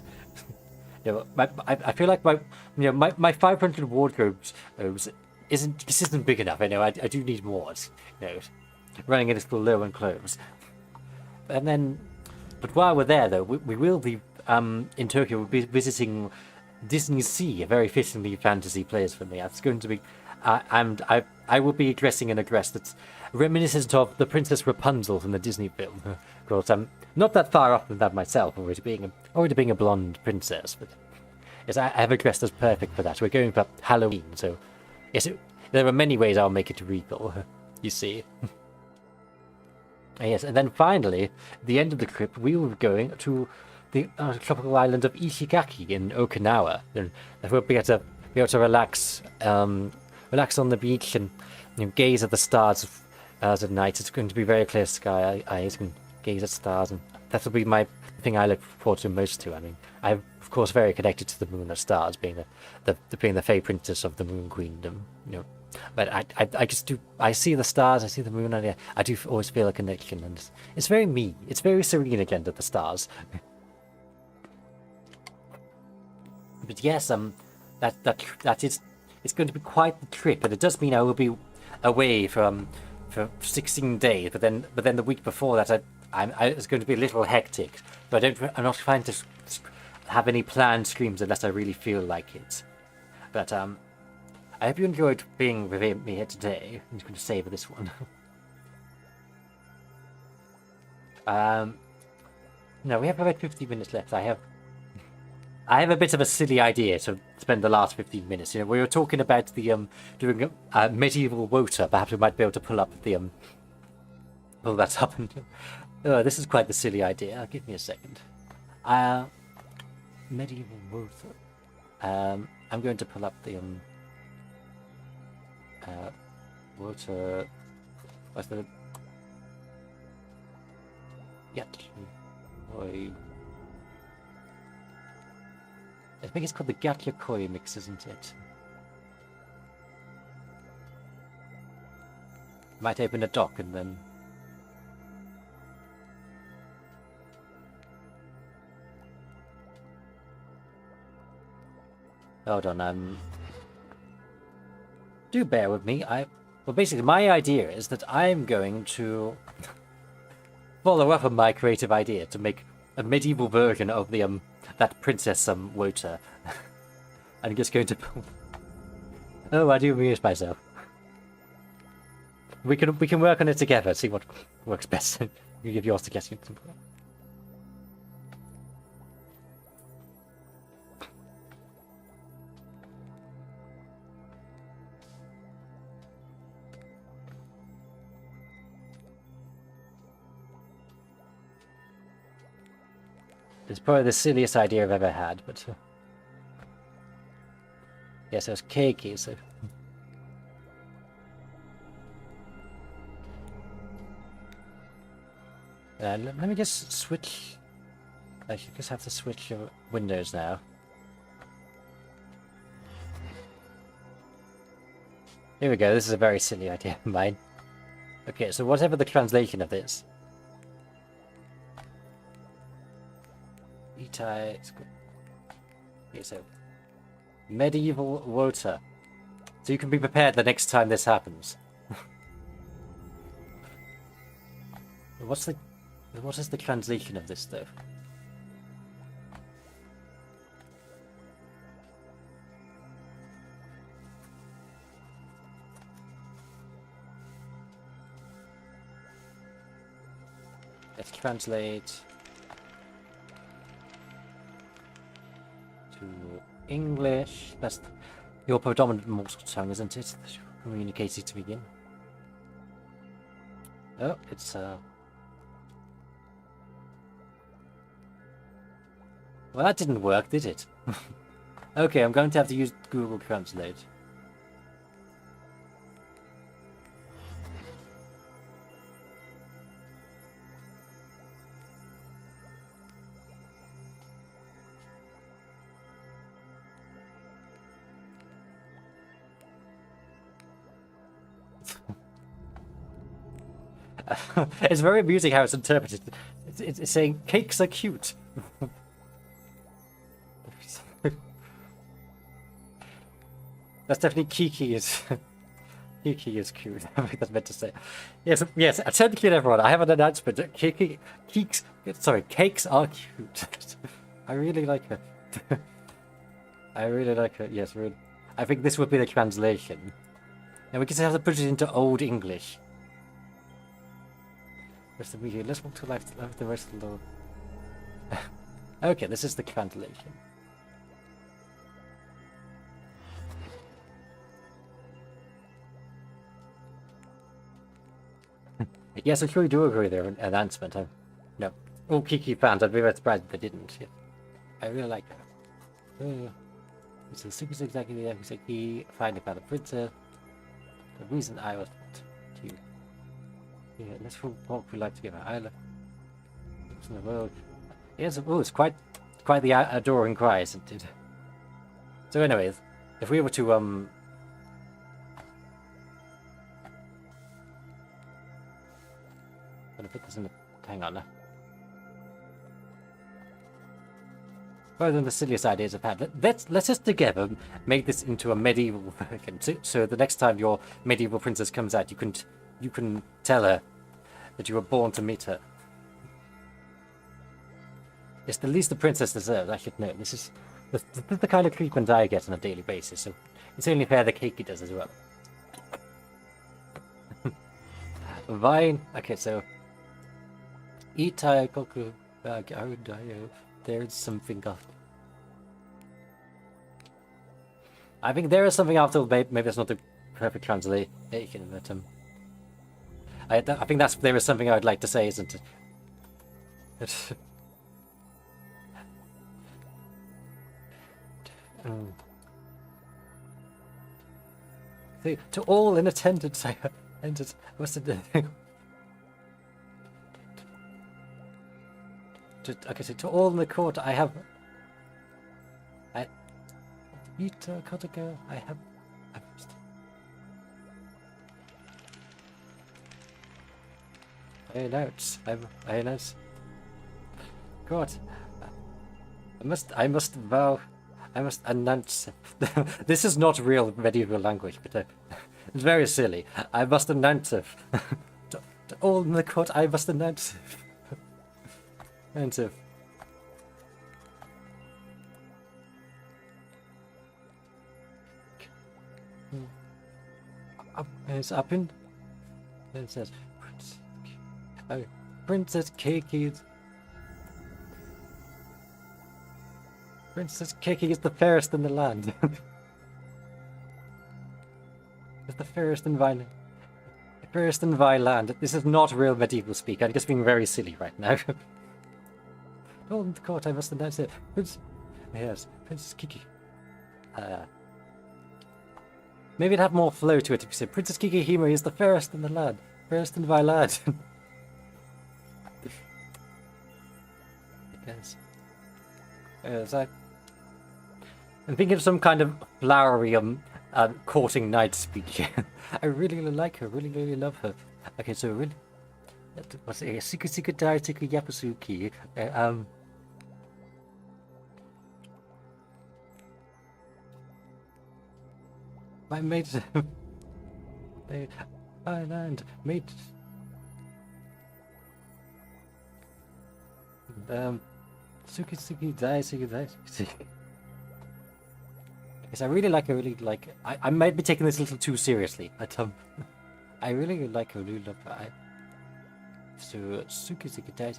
I feel like my 500 wardrobes isn't big enough. I do need more. Running a little low on clothes. But while we're there, though, we will be in Tokyo. We'll be visiting Disney Sea, a very fittingly fantasy place for me. It's going to be, I will be dressing in a dress that's reminiscent of the Princess Rapunzel from the Disney film. Of course, I'm not that far off from that myself, already being a blonde princess. But yes, I have a dress that's perfect for that. We're going for Halloween, so yes, there are many ways I'll make it regal. You see. Yes, and then finally, at the end of the trip, we will be going to the tropical island of Ishigaki in Okinawa. And we'll be able to relax on the beach and gaze at the stars at night. It's going to be very clear sky. I can gaze at stars, and that will be my thing I look forward to most to. I mean, I'm of course very connected to the moon and stars, being the Fae Princess of the Moon Queendom. But I see the stars, I see the moon, and I do always feel a connection, and it's very me. It's very serene again to the stars. But yes, it's going to be quite the trip, and it does mean I will be away for 16 days. But then the week before that, it's going to be a little hectic. So I'm not trying to have any planned streams unless I really feel like it. But I hope you enjoyed being with me here today. I'm just going to save this one. No, we have about 50 minutes left. I have a bit of a silly idea to spend the last 15 minutes. We were talking about the doing medieval water. Perhaps we might be able to pull that up. And this is quite the silly idea. Give me a second. Medieval water. I'm going to pull up the water. What's the? Yeah. I think it's called the Gatlakoi mix, isn't it? Might open a dock and then... Hold on, do bear with me. Well, basically, my idea is that I'm going to follow up on my creative idea to make a medieval version of the that princess water. I'm just going to. Oh, I do amuse myself. We can work on it together. See what works best. You give yours suggestions. It's probably the silliest idea I've ever had, but... yes, it was Keeki, so... let me just switch... I should just have to switch your windows now. Here we go, this is a very silly idea of mine. Okay, so whatever the translation of this... Itai... Okay, so... Medieval water. So you can be prepared the next time this happens. What is the translation of this, though? Let's translate to English. That's your predominant mortal tongue, isn't it? Communicated to begin. Oh, it's well, that didn't work, did it? Okay, I'm going to have to use Google Translate. It's very amusing how it's interpreted. It's saying cakes are cute. That's definitely Keeki is. Keeki is cute. I think that's meant to say. Yes, yes. Technically, everyone, I have an announcement. Cakes are cute. I really like her. I really like her. Yes, really. I think this would be the translation. And we can have to put it into Old English. Rest of the media. Let's walk to life the rest of the Lord. Okay, this is the translation. Yes, I truly do agree with their announcement. No, all Keeki fans, I'd be very surprised if they didn't. Yeah. I really like her. It's the secret exactly the episode he finally found a princess. The reason I was to you. Yeah, let's walk we like together. I love in the world. Yes, oh, it's quite the adoring cry, isn't it? So, anyways, if we were to I'm gonna put this in the hang on now. Rather than the silliest ideas I've had, let's just together make this into a medieval version. So the next time your medieval princess comes out, you can tell her that you were born to meet her. It's the least the princess deserves, I should know. This is the kind of treatment I get on a daily basis, so it's only fair that Keeki does as well. Vine. Okay, so Itai Koku Garudayo. There's something else. I think there is something after. Maybe that's not the perfect translation, but I think there is something I would like to say, isn't it? See, to all in attendance, I entered. What's it? Okay, so to all in the court, I have. Ita Kotaka, I have. I announce. God, I must vow. I must announce. This is not real medieval language, but it's very silly. I must announce it. to all in the court, I must announce it. Announce it. It's up in. It says Princess Keeki. Princess Keeki is the fairest in the land. It's the fairest in Vine. The fairest in Vine land. This is not real medieval speak. I'm just being very silly right now. all in the court I must announce it. Yes, Princess Keeki. Maybe it'd have more flow to it if you said Princess Keekihime is the fairest in the land. Fairest in my land. Yes. I'm thinking of some kind of flowery courting knight speech. I really like her, really love her. Okay, so really, what's it? Siku Dai Tiku Yapasuki. My mate, island mate. Suki Dai. Yes, I really like her. I might be taking this a little too seriously, but I really like her. Really love her. So Suki Dai,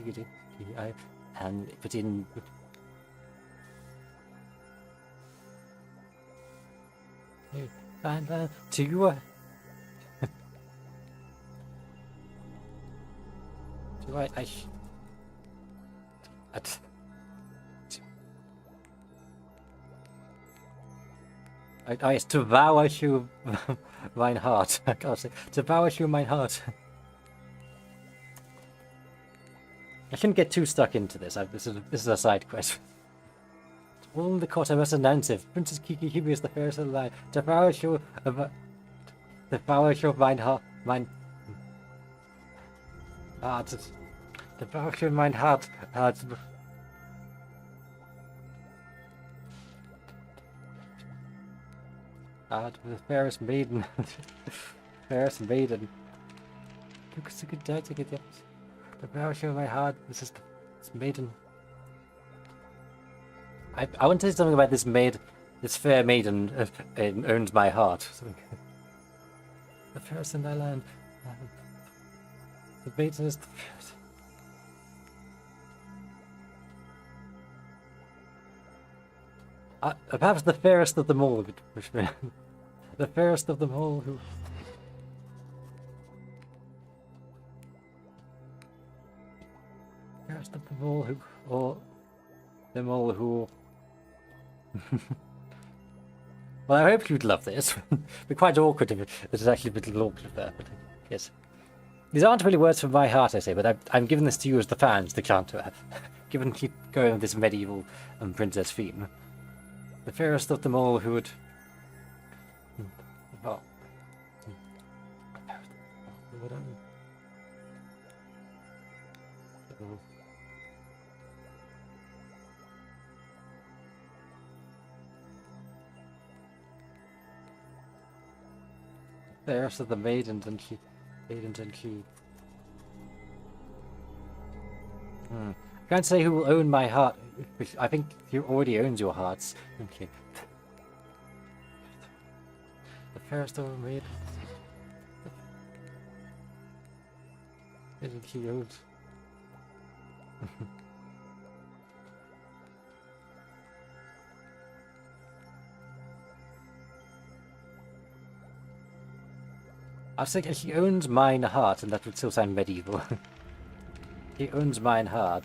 and put in. And to you. Do I yes, to vow through mine heart. I can't say. To vow through mine heart. I shouldn't get too stuck into this. This is a side quest. All in the court I must announce it. Princess Keekihime is the fairest of the land. To vow through mine heart. To vow through mine heart. The fairest maiden. Fairest maiden. The power of my heart. This is this maiden. I want to say something about this maid. This fair maiden owns my heart. The fairest in thy land. The maiden is the fairest. Perhaps the fairest of them all. The fairest of them all who... Fairest of them all who... Or... Them all who... Well, I hope you'd love this. It'd be quite awkward if it's actually a bit awkward there, but yes. These aren't really words from my heart, I say, but I'm giving this to you as the fans, the chanter. Given keep going with this medieval princess theme. The fairest of them all who would... Well... Fairest of the maidens and she... I can't say who will own my heart. I think he already owns your hearts. Okay. The fairest of the maidens. Isn't he old? I was thinking he owns mine heart, and that would still sound medieval. He owns mine heart.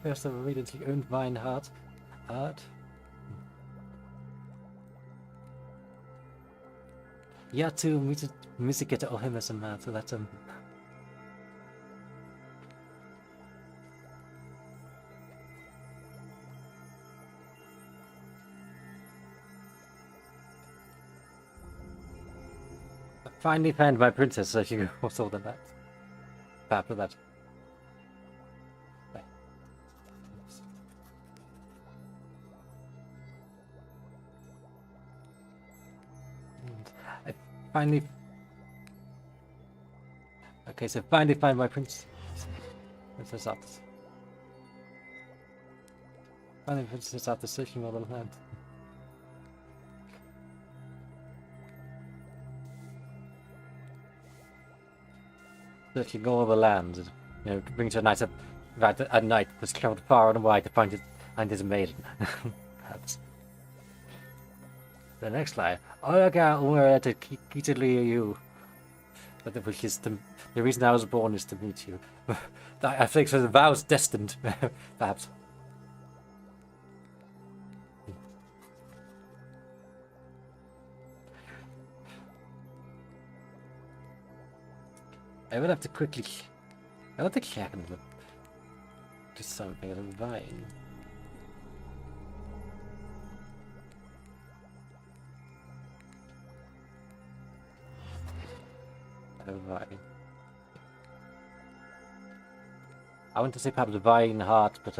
First of all, maidens, he owns mine heart. Ja, to music at Ohimas and so that's I finally found my princess, so she was all than that. After that. Bye. I finally... Okay, so finally find my princess. Princess Arthas. Finally Princess Arthas searching all the land. Searching all the lands, to bring to a night at night, was travelled far and wide to find his maiden. That's the next line. Oyaga to Kitali you. But which is the reason I was born is to meet you. I think so the vow's destined, perhaps. I will have to quickly. I want to check and do something as a vine. A vine. I want to say perhaps vine heart, but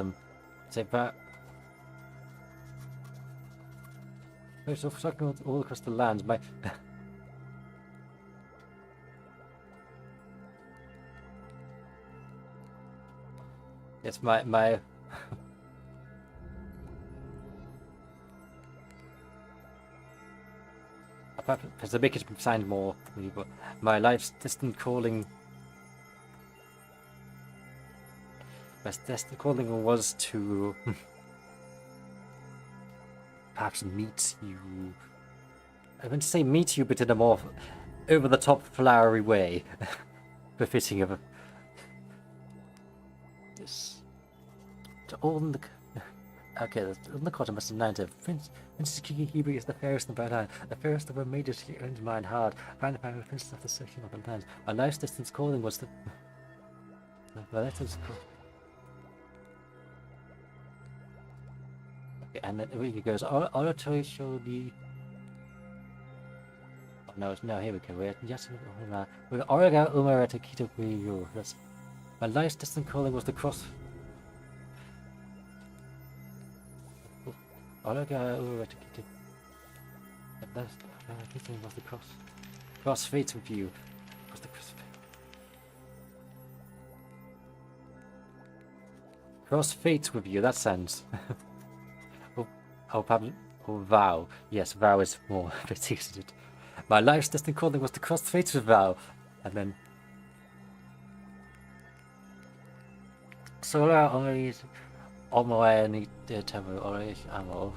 say that. There's something all across the land. My. It's my. Because to make it sound more, my life's distant calling. My distant calling was to perhaps meet you. I meant to say meet you, but in a more over-the-top, flowery way, befitting of a. This. To all in the. Okay, the court must have known to Princess Keekihime is the fairest in the land, the fairest of her maidens she earned mine hard, found by the princess of the searching of the lands. My life's distance calling was the. My letters. Okay, and then it goes. Oratory shall be. Oh no! Here we go. We're just we're Origa Umarata Kita Kuyo. That's my life's distant calling was the cross. Origa Umarata Kita. That's was the cross. Cross fate with you. Was the cross. Cross fate with you. That sounds. Oh, probably. Oh, vow. Yes, vow is more fitting, isn't it? My life's distant calling was to cross fates with vow. And then. Sora only Omoe ni de temu ori amo.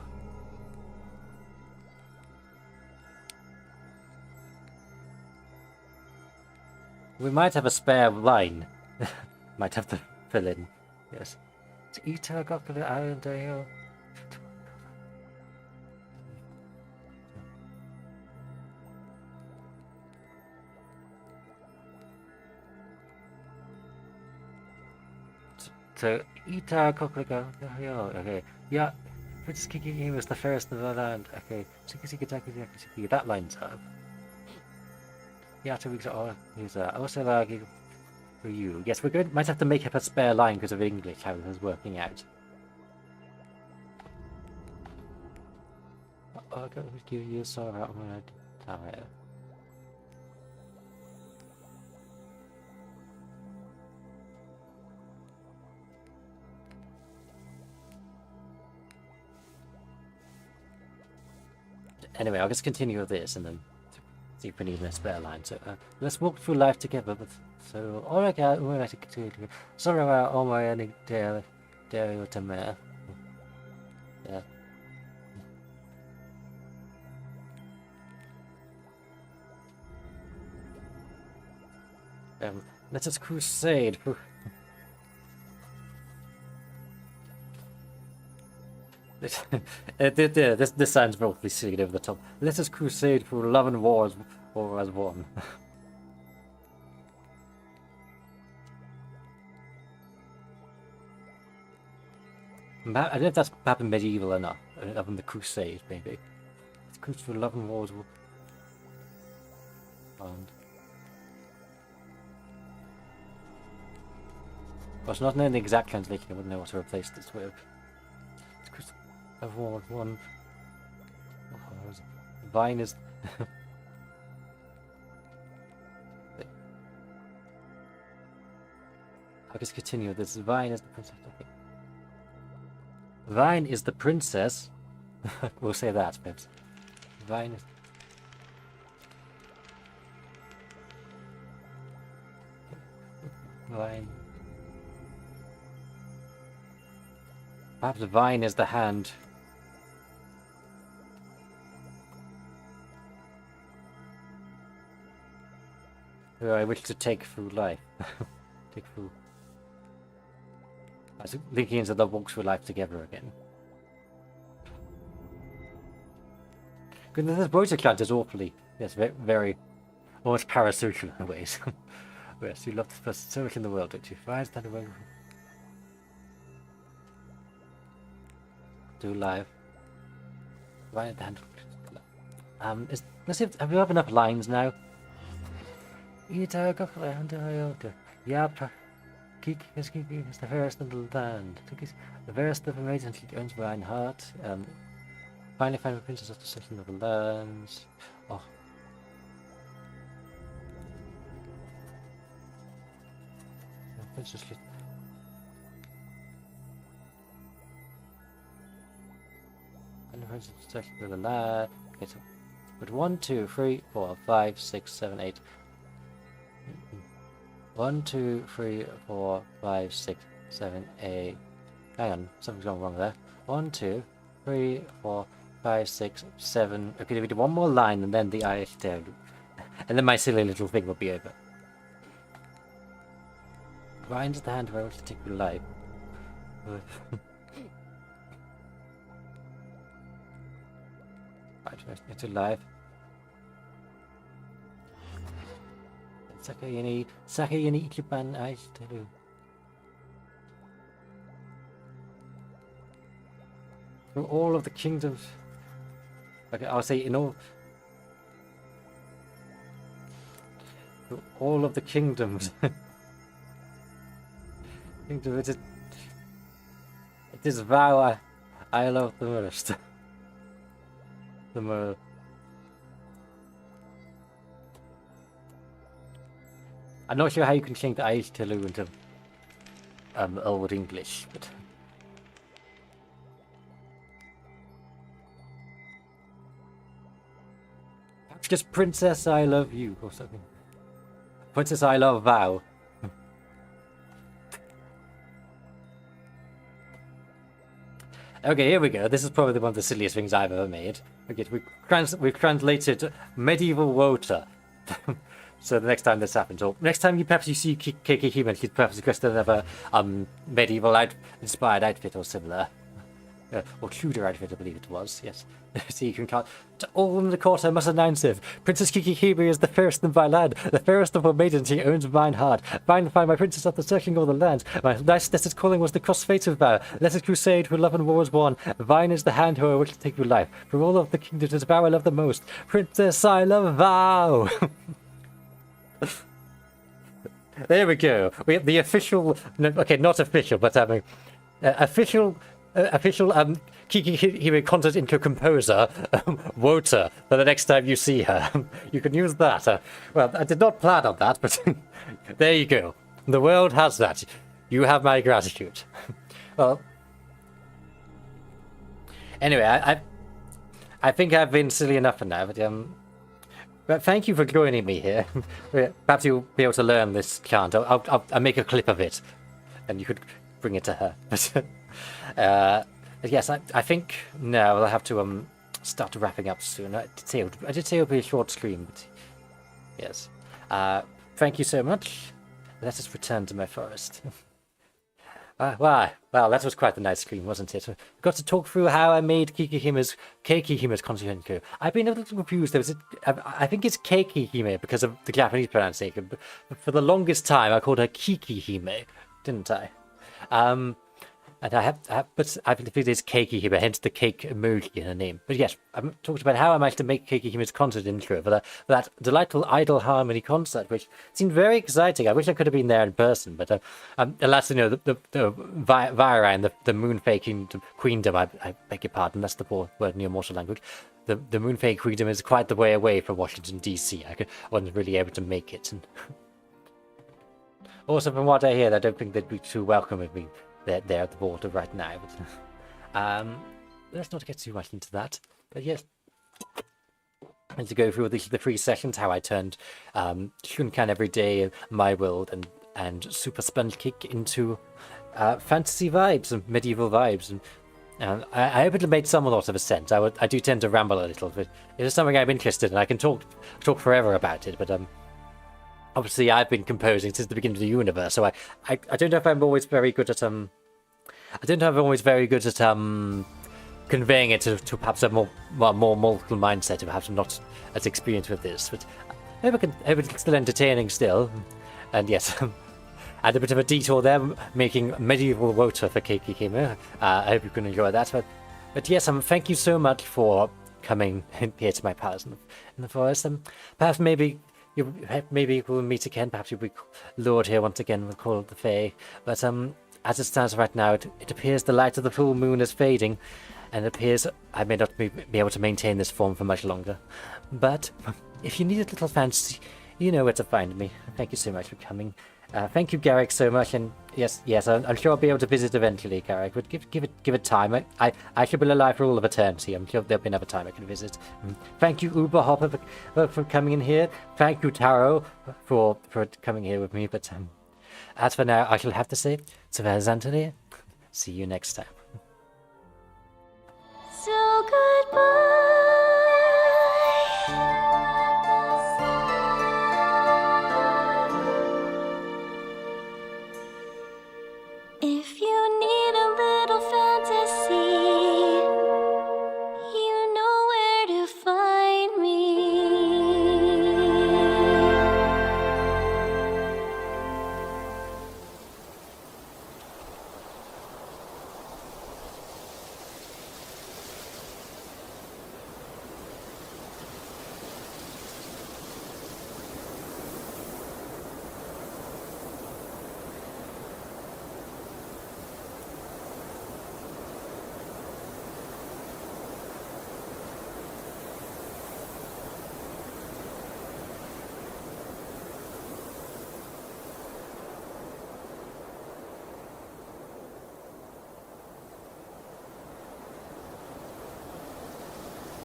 We might have a spare line. Might have to fill in. Yes. Ita gokure arendeo. So, Ita Kokorika, okay, yeah, Princess Keekihime is the fairest in the land, okay, that lines up. Yeah, 2 weeks are also arguing for you. Yes, might have to make up a spare line because of English, how it was working out. I'm going to give you a sorrow out when I die. Anyway, I'll just continue with this and then see if we need a spare line. So let's walk through life together. So, Origa Umarata Kita Sora Omoe ni de Teme. Yeah. Let us crusade for. This sounds probably silly over the top. Let us crusade for love and war as one. I don't know if that's perhaps medieval enough. Other than the crusade, maybe. It's crusade for love and war as one. Well, it's not knowing the exact translation, I wouldn't know what to replace this with. Award one. Vine is. I'll just continue. This Vine is the princess. Okay. Vine is the princess. We'll say that, perhaps. Vine is. Vine. Perhaps Vine is the hand. Who I wish to take through life. Take through. I was linking into the walks through life together again. Because this voice account is awfully, yes, very, very almost parasocial in ways. Yes, you love this person so much in the world, don't you? Why is that a way? Do live. Why the hand? Let's see. Have we have enough lines now? Yeah, Keeki is the fairest in the land. The fairest of amazing she owns mine heart. Finally find a princess of the section of the lands. Oh. Princess. And the princess of the section of the land. Okay, so but 1, 2, 3, 4, 5, 6, 7, 8. 1, 2, 3, 4, 5, 6, 7, 8. Hang on, something's gone wrong there. 1, 2, 3, 4, 5, 6, 7. Okay, we do one more line and then the Irish down. And then my silly little thing will be over. Grinds the hand where I wish to take your life. Right, it's alive. Sakayani Ichiban Aishtaru. Through all of the kingdoms. Okay, I'll say in all. Through all of the kingdoms. It is vow I love the most. The most. I'm not sure how you can change the Irish Tulu into Old English, but perhaps just Princess I love you or something. Princess I love vow. Okay, here we go. This is probably one of the silliest things I've ever made. Okay, we've translated medieval water. So the next time this happens, or next time you see Keekihime, she's perhaps dressed in another medieval inspired outfit or similar. Or Tudor outfit, I believe it was, yes. So you can count. To all in the court I must announce it. Princess Keekihime is the fairest in my land, the fairest of all maidens, she owns mine heart. Fine to find my princess after searching all the lands. My niceness calling was the cross fates of vow. Let us crusade where love and war is won. Thine is the hand who I wish to take your life. From all of the kingdoms it's vow I love the most. Princess I love vow. There we go. We have the official, okay, not official, but official Keekihime content into composer, Wota, for the next time you see her. You can use that. Well, I did not plan on that, but there you go. The world has that. You have my gratitude. Well, anyway, I think I've been silly enough for now, but thank you for joining me here. Perhaps you'll be able to learn this chant. I'll make a clip of it, and you could bring it to her. But yes, I think now I'll have to start wrapping up soon. I did say it would be a short stream, but yes. Thank you so much. Let us return to my forest. Wow, that was quite a nice stream, wasn't it? Got to talk through how I made Keekihime's concerto. I've been a little confused. I think it's Keekihime because of the Japanese pronunciation, but for the longest time I called her Keekihime, didn't I? And but I think it is Keekihime, hence the cake emoji in her name. But yes, I talked about how I managed to make Keekihime's concert intro for that delightful idle harmony concert, which seemed very exciting. I wish I could have been there in person, but alas, you know, the Virine, the Moon Fae Queendom, I beg your pardon, that's the poor word in your mortal language. The Moon Fae Queendom is quite the way away from Washington, D.C. I wasn't really able to make it. And also, from what I hear, I don't think they'd be too welcome with me. They're at the border right now. But, let's not get too much into that. But yes, and to go through the 3 sessions, how I turned Shunkan Every Day, My World, and Super Sponge Kick into fantasy vibes and medieval vibes. And I hope it made some lot of sense. I do tend to ramble a little, but it is something I'm interested in. I can talk forever about it, but obviously, I've been composing since the beginning of the universe, so I don't know if I'm always very good at conveying it to perhaps a more multiple mindset. Perhaps I'm not as experienced with this, but I hope it's still entertaining still. And yes, and a bit of a detour there, making medieval water for Keekihime. I hope you can enjoy that. But yes, thank you so much for coming here to my palace in the forest. Perhaps maybe we'll meet again. Perhaps you'll be lured here once again. We'll call it the Fae. But as it stands right now, it appears the light of the full moon is fading, and it appears I may not be able to maintain this form for much longer. But if you need a little fancy, you know where to find me. Thank you so much for coming. Thank you, Garrick, so much. And yes, I'm sure I'll be able to visit eventually, Garrick. But give it time. I should be alive for all of eternity. I'm sure there'll be another time I can visit. Thank you, Uber Hopper, for coming in here. Thank you, Taro, for coming here with me. But as for now, I shall have to say, Sylvaliðan. See you next time. So goodbye. If you